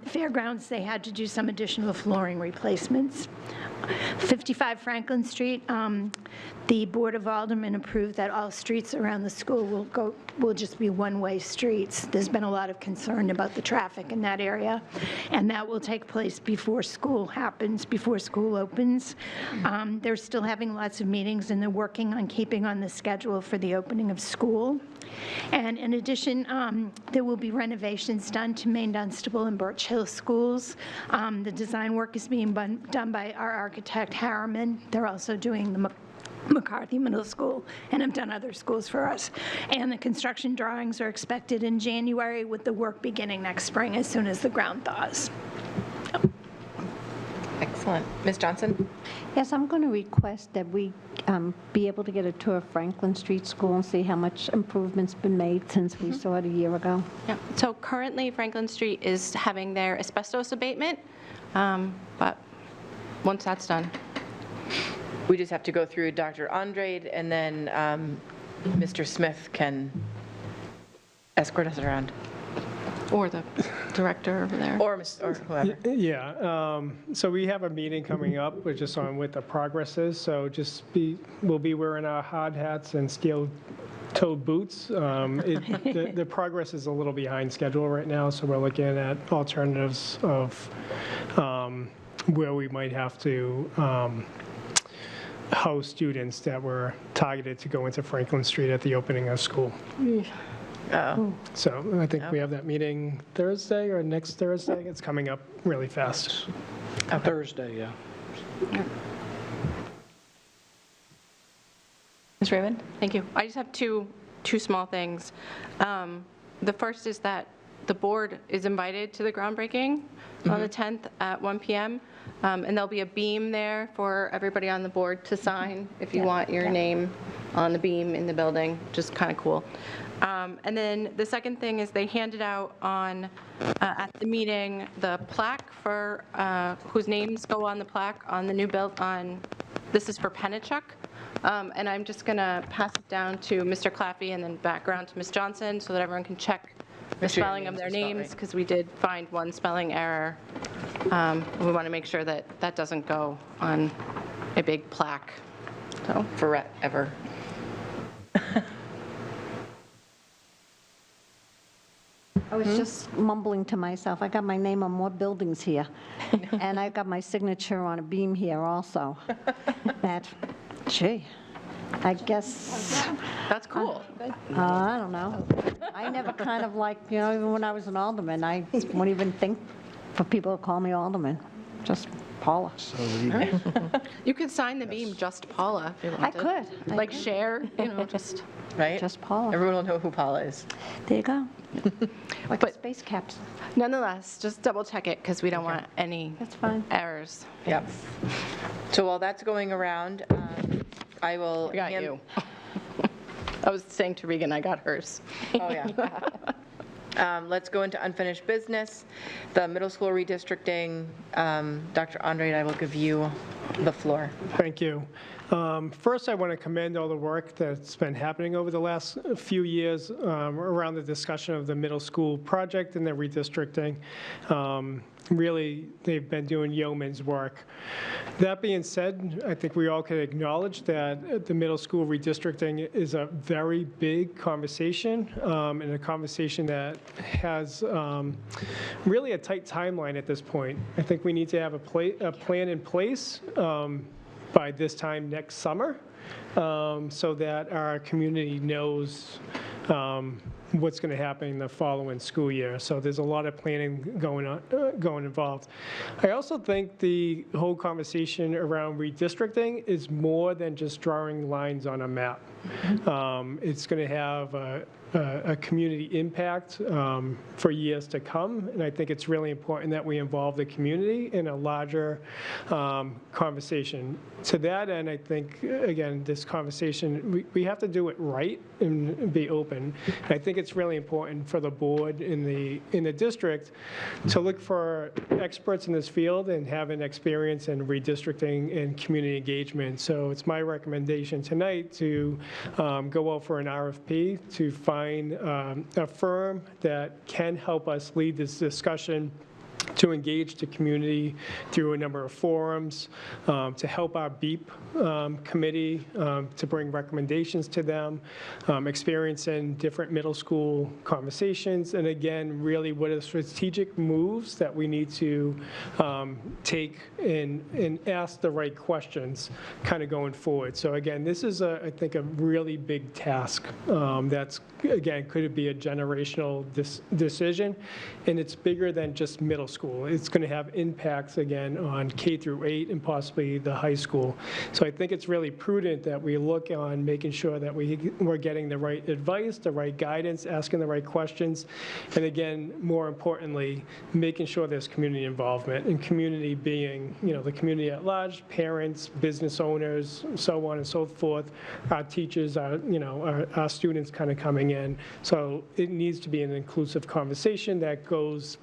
Fairgrounds, they had to do some additional flooring replacements. 55 Franklin Street, the Board of Aldermen approved that all streets around the school will just be one-way streets. There's been a lot of concern about the traffic in that area, and that will take place before school happens, before school opens. They're still having lots of meetings, and they're working on keeping on the schedule for the opening of school. And in addition, there will be renovations done to Maine Dunstable and Birch Hill schools. The design work is being done by our architect, Harriman. They're also doing the McCarthy Middle School, and have done other schools for us. And the construction drawings are expected in January, with the work beginning next spring as soon as the ground thaws. Excellent. Ms. Johnson? Yes, I'm going to request that we be able to get a tour of Franklin Street School and see how much improvement's been made since we saw it a year ago. Yeah. So currently, Franklin Street is having their asbestos abatement, but once that's done. We just have to go through Dr. Andrade, and then Mr. Smith can escort us around. Or the director over there. Or whoever. Yeah, so we have a meeting coming up, we're just on what the progress is, so we'll be wearing our hard hats and steel-toed boots. The progress is a little behind schedule right now, so we're looking at alternatives of where we might have to house students that were targeted to go into Franklin Street at the opening of school. Oh. So I think we have that meeting Thursday or next Thursday. It's coming up really fast. Thursday, yeah. Ms. Raymond? Thank you. I just have two small things. The first is that the board is invited to the groundbreaking on the 10th at 1 p.m. And there'll be a beam there for everybody on the board to sign if you want your name on the beam in the building, just kind of cool. And then the second thing is they handed out at the meeting the plaque for whose names go on the plaque on the new this is for Pennachuck. And I'm just going to pass it down to Mr. Claffey and then background to Ms. Johnson so that everyone can check the spelling of their names, because we did find one spelling error. We want to make sure that that doesn't go on a big plaque. So Forever. I was just mumbling to myself, I got my name on more buildings here, and I got my signature on a beam here also. That, gee, I guess, That's cool. I don't know. I never kind of like, even when I was an alderman, I wouldn't even think for people to call me alderman, just Paula. You could sign the beam just Paula if you I wanted. could. Like share, just. Right? Just Paula. Everyone will know who Paula is. There you go. Like a But- space capsule. Nonetheless, just double check it because we don't want any That's fine. errors. Yep. So while that's going around, I will. I got you. I was saying to Regan, I got hers. Oh, yeah. Let's go into unfinished business. The middle school redistricting, Dr. Andre, I will give you the floor. Thank you. First, I want to commend all the work that's been happening over the last few years around the discussion of the middle school project and the redistricting. Really, they've been doing yeoman's work. That being said, I think we all can acknowledge that the middle school redistricting is a very big conversation, and a conversation that has really a tight timeline at this point. I think we need to have a plan in place by this time next summer, so that our community knows what's going to happen in the following school year. So there's a lot of planning going involved. I also think the whole conversation around redistricting is more than just drawing lines on a map. It's going to have a community impact for years to come, and I think it's really important that we involve the community in a larger conversation. To that end, I think, again, this conversation, we have to do it right and be open. And I think it's really important for the board in the district to look for experts in this field and have an experience in redistricting and community engagement. So it's my recommendation tonight to go out for an RFP to find a firm that can help us lead this discussion, to engage the community through a number of forums, to help our BEEP committee, to bring recommendations to them, experience in different middle school conversations, and again, really what are strategic moves that we need to take and ask the right questions kind of going forward. So again, this is, I think, a really big task that's, again, could it be a generational decision, and it's bigger than just middle school. It's going to have impacts, again, on K through 8 and possibly the high school. So I think it's really prudent that we look on making sure that we're getting the right advice, the right guidance, asking the right questions, and again, more importantly, making sure there's community involvement, and community being, the community at large, parents, business owners, so on and so forth, our teachers, our students kind of coming in. So it needs to be an inclusive conversation that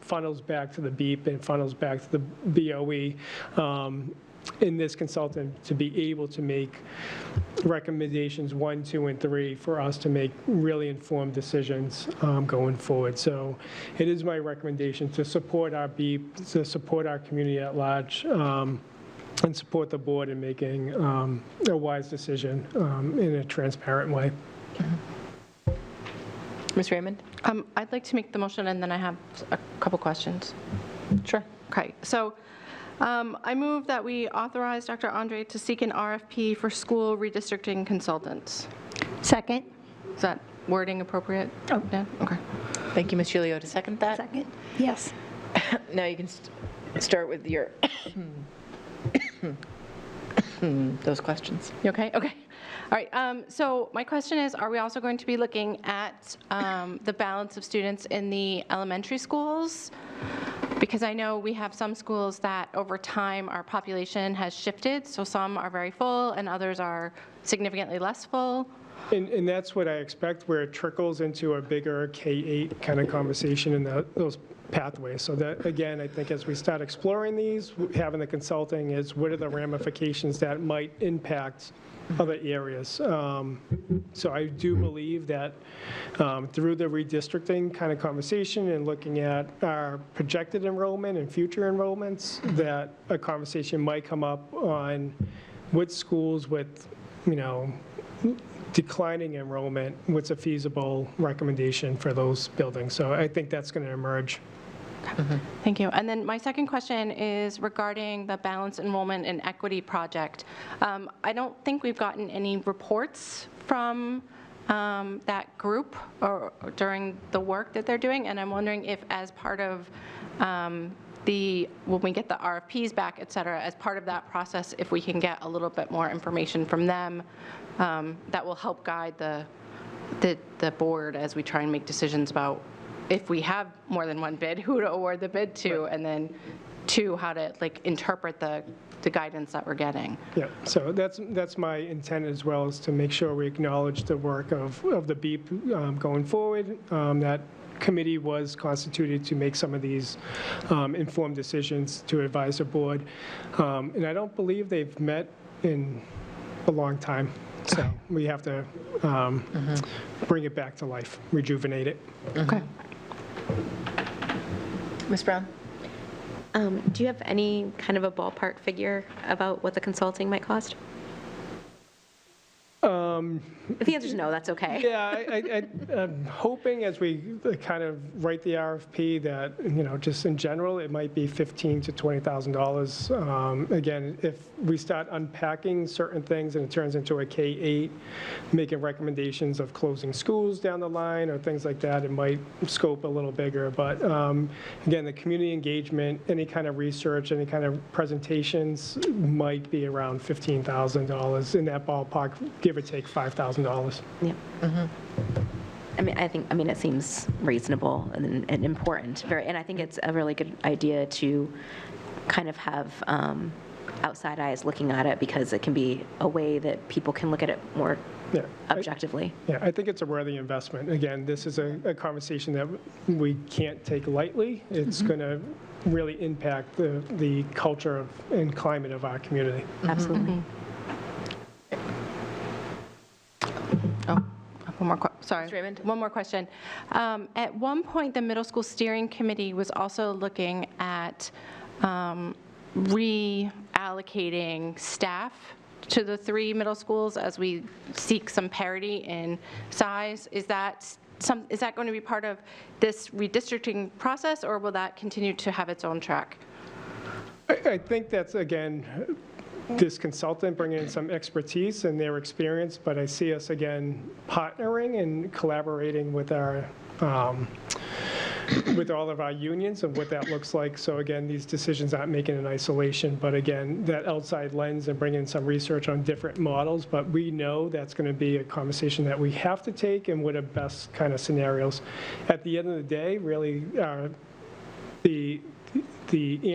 funnels back to the BEEP and funnels back to the BOE in this consultant to be able to make recommendations 1, 2, and 3 for us to make really informed decisions going forward. So it is my recommendation to support our BEEP, to support our community at large, and support the board in making a wise decision in a transparent way. Ms. Raymond? I'd like to make the motion, and then I have a couple questions. Sure. Okay, so I move that we authorize Dr. Andre to seek an RFP for school redistricting consultants. Second? Is that wording appropriate? Oh. Yeah, okay. Thank you, Ms. Gilio, to second that. Second? Yes. Now you can start with your, those questions. You okay? Okay. All right, so my question is, are we also going to be looking at the balance of students in the elementary schools? Because I know we have some schools that over time our population has shifted, so some are very full and others are significantly less full. And that's what I expect, where it trickles into a bigger K-8 kind of conversation in those pathways. So that, again, I think as we start exploring these, having the consulting is what are the ramifications that might impact other areas. So I do believe that through the redistricting kind of conversation and looking at our projected enrollment and future enrollments, that a conversation might come up on what schools with, declining enrollment, what's a feasible recommendation for those buildings? So I think that's going to emerge. Thank you. And then my second question is regarding the balanced enrollment and equity project. I don't think we've gotten any reports from that group or during the work that they're doing, and I'm wondering if as part of when we get the RFPs back, et cetera, as part of that process, if we can get a little bit more information from them that will help guide the board as we try and make decisions about if we have more than one bid, who to award the bid to, and then two, how to interpret the guidance that we're getting. Yeah, so that's my intent as well, is to make sure we acknowledge the work of the BEEP going forward. That committee was constituted to make some of these informed decisions to advise the board. And I don't believe they've met in a long time. So we have to bring it back to life, rejuvenate it. Okay. Ms. Brown? Do you have any kind of a ballpark figure about what the consulting might cost? If the answer is no, that's okay. Yeah, I'm hoping as we kind of write the RFP that, just in general, it might be $15,000 to $20,000. Again, if we start unpacking certain things and it turns into a K-8, making recommendations of closing schools down the line or things like that, it might scope a little bigger. But again, the community engagement, any kind of research, any kind of presentations might be around $15,000 in that ballpark, give or take $5,000. Yeah. I mean, it seems reasonable and important. And I think it's a really good idea to kind of have outside eyes looking at it, because it can be a way that people can look at it more objectively. I think it's a worthy investment. Again, this is a conversation that we can't take lightly. It's going to really impact the culture and climate of our community. Absolutely. One more question. At one point, the middle school steering committee was also looking at reallocating staff to the 3 middle schools as we seek some parity in size. Is that going to be part of this redistricting process, or will that continue to have its own track? I think that's, again, this consultant bringing in some expertise and their experience, but I see us, again, partnering and collaborating with our with all of our unions and what that looks like. So again, these decisions aren't making in isolation, but again, that outside lens and bringing in some research on different models. But we know that's going to be a conversation that we have to take, and what are best kind of scenarios. At the end of the day, really, the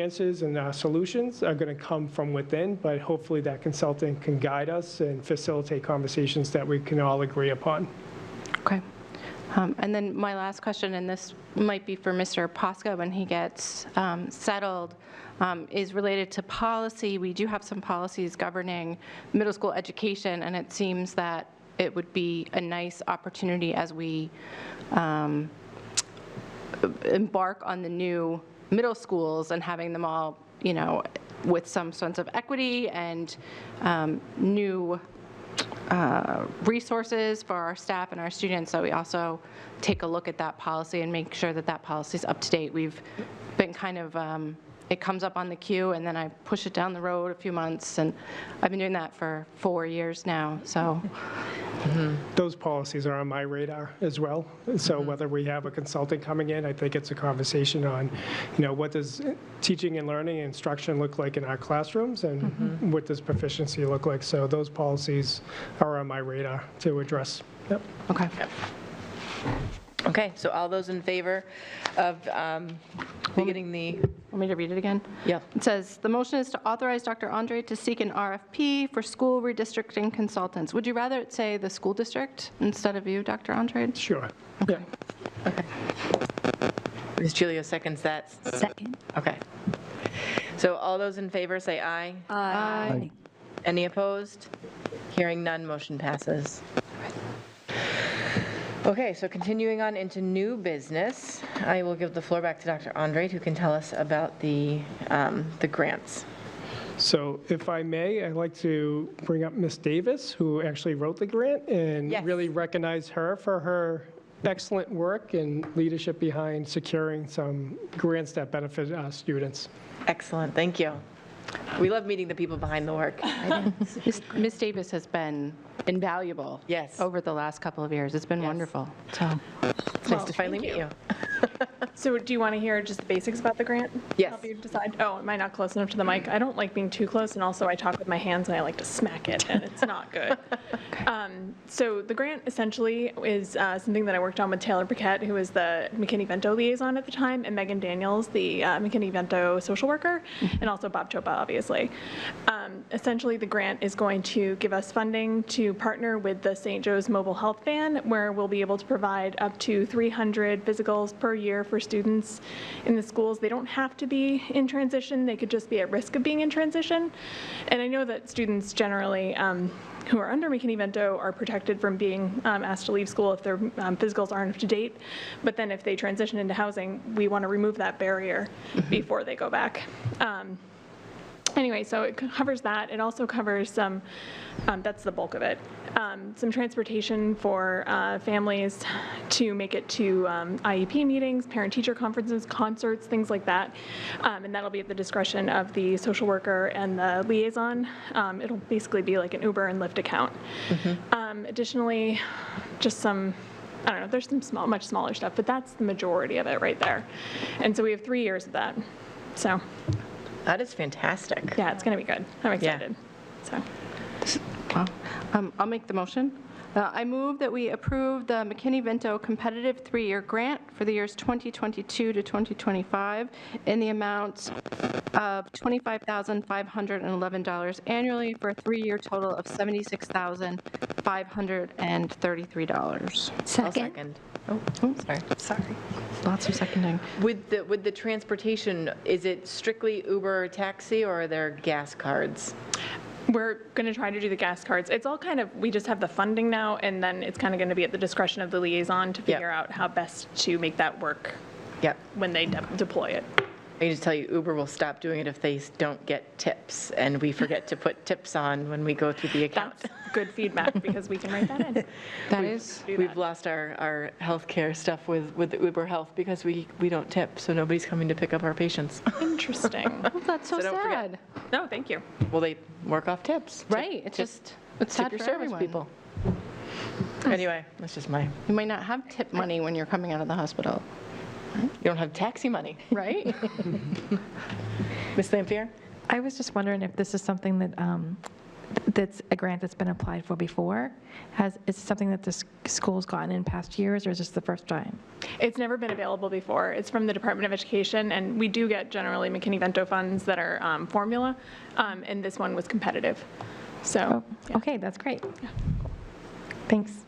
answers and our solutions are going to come from within, but hopefully that consultant can guide us and facilitate conversations that we can all agree upon. Okay. And then my last question, and this might be for Mr. Posca when he gets settled, is related to policy. We do have some policies governing middle school education, and it seems that it would be a nice opportunity as we embark on the new middle schools and having them all, with some sense of equity and new resources for our staff and our students, so we also take a look at that policy and make sure that that policy is up to date. We've been kind of, it comes up on the queue, and then I push it down the road a few months, and I've been doing that for 4 years now, so. Those policies are on my radar as well. So whether we have a consultant coming in, I think it's a conversation on, what does teaching and learning and instruction look like in our classrooms, and what does proficiency look like. So those policies are on my radar to address. Yep. Okay. Okay, so all those in favor of beginning the... Want me to read it again? Yeah. It says, the motion is to authorize Dr. Andre to seek an RFP for school redistricting consultants. Would you rather it say the school district instead of you, Dr. Andre? Sure. Okay. Okay. Ms. Julia seconds that. Second. Okay. So all those in favor say aye. Aye. Any opposed? Hearing none, motion passes. Okay, so continuing on into new business, I will give the floor back to Dr. Andre, who can tell us about the grants. So if I may, I'd like to bring up Ms. Davis, who actually wrote the grant, and Yes. really recognize her for her excellent work and leadership behind securing some grants that benefit our students. Excellent, thank you. We love meeting the people behind the work. Ms. Davis has been invaluable. Yes. Over the last couple of years. It's been wonderful. So, It's nice to finally meet you. So do you want to hear just the basics about the grant? Yes. Help you decide? Oh, am I not close enough to the mic? I don't like being too close, and also I talk with my hands and I like to smack it, and it's not good. So the grant essentially is something that I worked on with Taylor Paquette, who was the McKinney-Vento liaison at the time, and Megan Daniels, the McKinney-Vento social worker, and also Bob Chopa, obviously. Essentially, the grant is going to give us funding to partner with the St. Joe's Mobile Health Van, where we'll be able to provide up to 300 physicals per year for students in the schools. They don't have to be in transition. They could just be at risk of being in transition. And I know that students generally who are under McKinney-Vento are protected from being asked to leave school if their physicals aren't up to date. But then if they transition into housing, we want to remove that barrier before they go back. Anyway, so it covers that. It also covers some, that's the bulk of it, some transportation for families to make it to IEP meetings, parent-teacher conferences, concerts, things like that. And that'll be at the discretion of the social worker and the liaison. It'll basically be like an Uber and Lyft account. Additionally, just some, I don't know, there's some much smaller stuff, but that's the majority of it right there. And so we have 3 years of that. So. That is fantastic. Yeah, it's going to be good. I'm excited. So. wow. I'll make the motion. I move that we approve the McKinney-Vento competitive 3-year grant for the years 2022 to 2025 in the amount of $25,511 annually for a 3-year total of $76,533. I'll second. Oh, sorry. Lots of seconding. With the transportation, is it strictly Uber or taxi, or are there gas cards? We're going to try to do the gas cards. It's all kind of, we just have the funding now, and then it's kind of going to be at the discretion of the liaison to figure out how best to make that work when they deploy it. I can just tell you, Uber will stop doing it if they don't get tips, and we forget to put tips on when we go through the account. That's good feedback, because we can write that in. We've lost our healthcare stuff with the Uber Health because we don't tip, so nobody's coming to pick up our patients. Interesting. Well, that's so don't forget. sad. No, thank you. Well, they work off tips. Right, it's just, it's Tip sad your for service everyone. people. Anyway, that's just my, You might not have tip money when you're coming out of the hospital, you don't have taxi money. right? Ms. Lampier? I was just wondering if this is something that, that's a grant that's been applied for before? Is it something that the school's gotten in past years, or is this the first time? It's never been available before. It's from the Department of Education, and we do get generally McKinney-Vento funds that are formula, and this one was competitive. So, yeah. Okay, that's great. Thanks.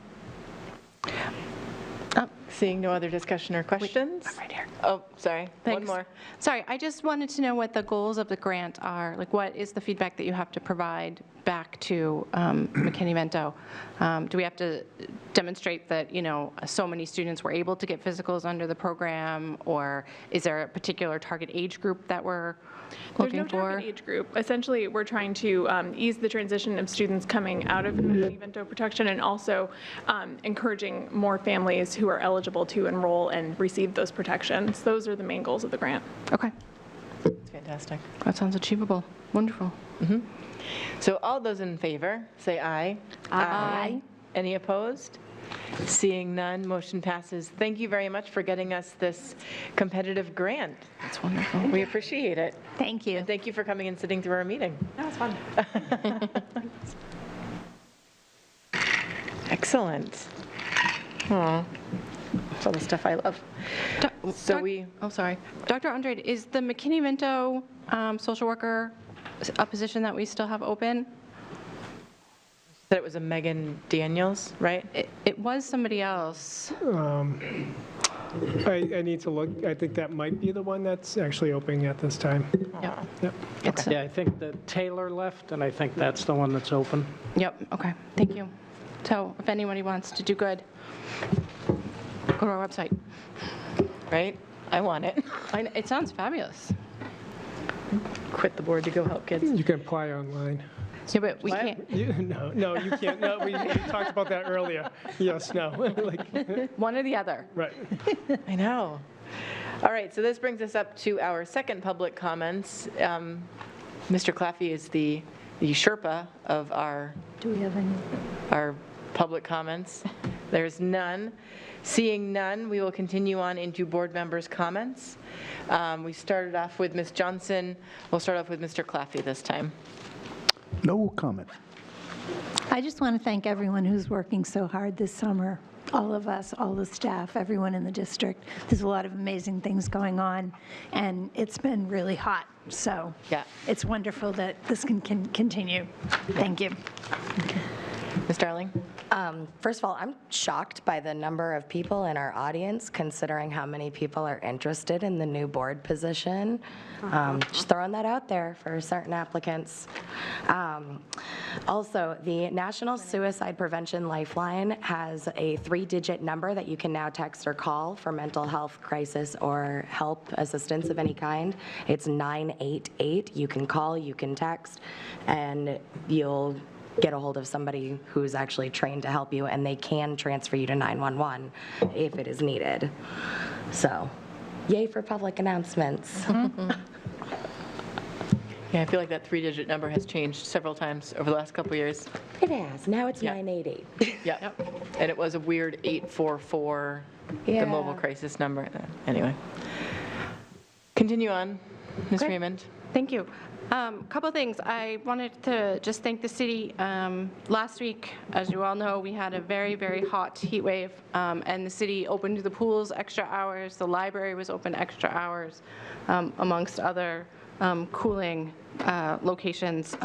Seeing no other discussion or questions? I'm right here. Oh, sorry. Thanks. One more. Sorry, I just wanted to know what the goals of the grant are. Like, what is the feedback that you have to provide back to McKinney-Vento? Do we have to demonstrate that, so many students were able to get physicals under the program, or is there a particular target age group that we're looking There's no for? target age group. Essentially, we're trying to ease the transition of students coming out of McKinney-Vento protection, and also encouraging more families who are eligible to enroll and receive those protections. Those are the main goals of the grant. Okay, It's fantastic. that sounds achievable. Wonderful. So all those in favor, say aye. Aye. Any opposed? Seeing none, motion passes. Thank you very much for getting us this competitive grant. That's wonderful. We appreciate it. Thank you. And thank you for coming and sitting through our meeting. That was fun. Excellent. Aw, that's all the stuff I love. Oh, sorry. Dr. Andrade, is the McKinney-Vento social worker a position that we still have open? That it was a Megan Daniels, right? It was somebody else. I need to look, I think that might be the one that's actually opening at this time. Yep. Yep. Yeah, I think that Taylor left, and I think that's the one that's open. Yep, okay, thank you. So if anybody wants to do good, go to our website. Right? I want it. It sounds fabulous. quit the board to go help kids. You can apply online. Yeah, but we can't, No, you can't. No, we talked about that earlier. Yes, no. Like, one or the other. right. I know. All right, so this brings us up to our second public comments. Mr. Claffey is the Sherpa of our Do we have any? our public comments. There's none. Seeing none, we will continue on into board members' comments. We started off with Ms. Johnson. We'll start off with Mr. Claffey this time. No comment. I just want to thank everyone who's working so hard this summer, all of us, all the staff, everyone in the district. There's a lot of amazing things going on, and it's been really hot. So Yeah. it's wonderful that this can continue. Thank you. Ms. Darling? First of all, I'm shocked by the number of people in our audience, considering how many people are interested in the new board position. Just throwing that out there for certain applicants. Also, the National Suicide Prevention Lifeline has a 3-digit number that you can now text or call for mental health crisis or help assistance of any kind. It's 988. You can call, you can text, and you'll get a hold of somebody who's actually trained to help you, and they can transfer you to 911 if it is needed. So, yay for public announcements. Yeah, I feel like that 3-digit number has changed several times over the last couple of years. It has. Now it's Yeah. 988. Yeah. And it was a weird 844, the Yeah. mobile crisis number. Anyway. Continue on, Ms. Okay. Raymond. Thank you. Couple things. I wanted to just thank the city. Last week, as you all know, we had a very, very hot heat wave, and the city opened the pools extra hours. The library was open extra hours, amongst other cooling locations.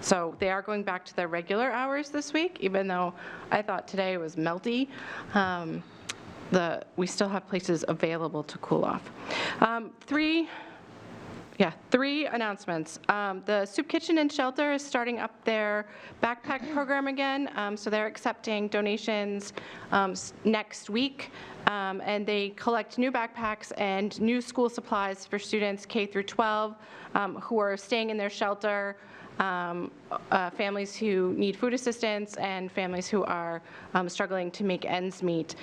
So they are going back to their regular hours this week, even though I thought today was melty. We still have places available to cool off. Three announcements. The Soup Kitchen and Shelter is starting up their backpack program again. So they're accepting donations next week. And they collect new backpacks and new school supplies for students K through 12 who are staying in their shelter, families who need food assistance, and families who are struggling to make ends meet.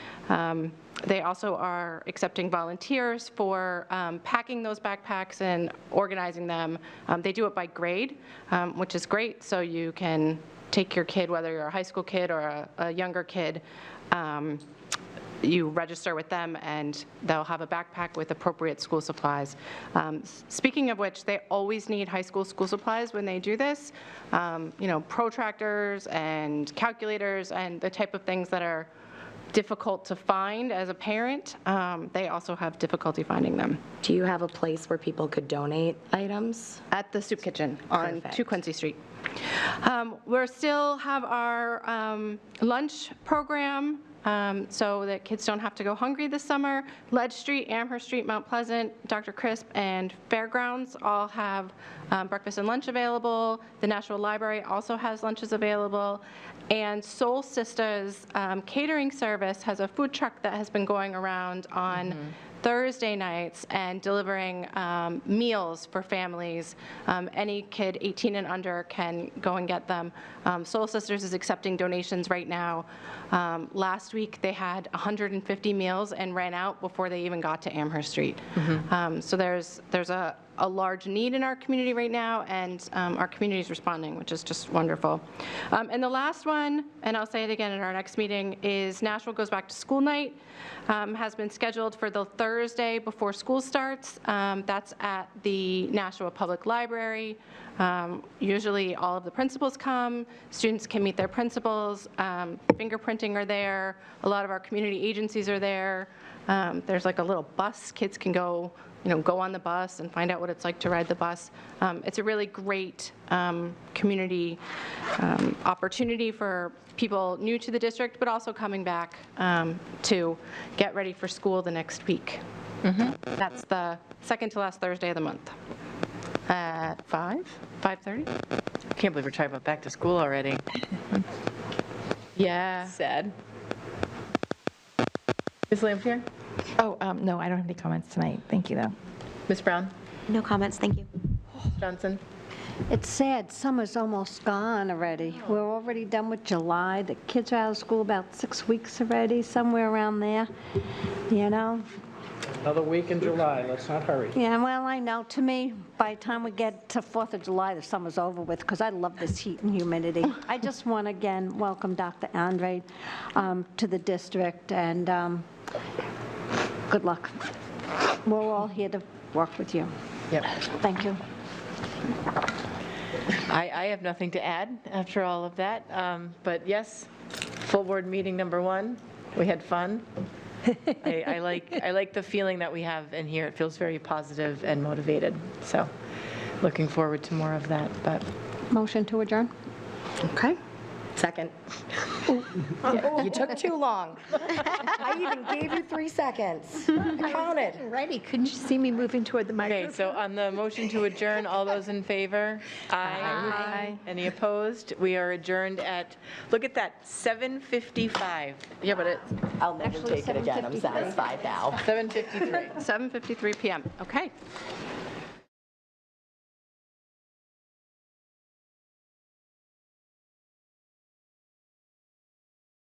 They also are accepting volunteers for packing those backpacks and organizing them. They do it by grade, which is great, so you can take your kid, whether you're a high school kid or a younger kid, you register with them, and they'll have a backpack with appropriate school supplies. Speaking of which, they always need high school supplies when they do this. Protractors and calculators and the type of things that are difficult to find as a parent. They also have difficulty finding them. Do you have a place where people could donate items? At the Soup Kitchen on Perfect. 2 Quincy Street. We still have our lunch program, so that kids don't have to go hungry this summer. Ledge Street, Amherst Street, Mount Pleasant, Dr. Crisp, and Fairgrounds all have breakfast and lunch available. The Nashville Library also has lunches available. And Soul Sisters Catering Service has a food truck that has been going around on Thursday nights and delivering meals for families. Any kid 18 and under can go and get them. Soul Sisters is accepting donations right now. Last week, they had 150 meals and ran out before they even got to Amherst Street. So there's a large need in our community right now, and our community is responding, which is just wonderful. And the last one, and I'll say it again at our next meeting, is Nashville Goes Back to School Night. Has been scheduled for the Thursday before school starts. That's at the Nashua Public Library. Usually all of the principals come, students can meet their principals, fingerprinting are there, a lot of our community agencies are there. There's like a little bus, kids can go on the bus and find out what it's like to ride the bus. It's a really great community opportunity for people new to the district, but also coming back to get ready for school the next week. That's the second to last Thursday of the month. At 5:30? I can't believe we're talking about back to school already. Yeah. Sad. Ms. Lampier? Oh, no, I don't have any comments tonight. Thank you, though. Ms. Brown? No comments, thank you. Johnson? It's sad, summer's almost gone already. We're already done with July. The kids are out of school about 6 weeks already, somewhere around there, you know? Another week in July, let's not hurry. Yeah, well, I know, to me, by the time we get to 4th of July, the summer's over with, because I love this heat and humidity. I just want to again welcome Dr. Andre to the district, and good luck. We're all here to work with you. Yep. Thank you. I have nothing to add after all of that, but yes, full board meeting number 1, we had fun. I like the feeling that we have in here. It feels very positive and motivated, so looking forward to more of that, but. Motion to adjourn? Okay. Second. You took too long. I even gave you 3 seconds. I counted. Ready, couldn't you see me moving toward the microphone? Okay, so on the motion to adjourn, all those in favor? Aye. Any opposed? We are adjourned at, look at that, 7:55. Yeah, but I'll never take it again. I'm satisfied now. 7:53. 7:53 PM. Okay.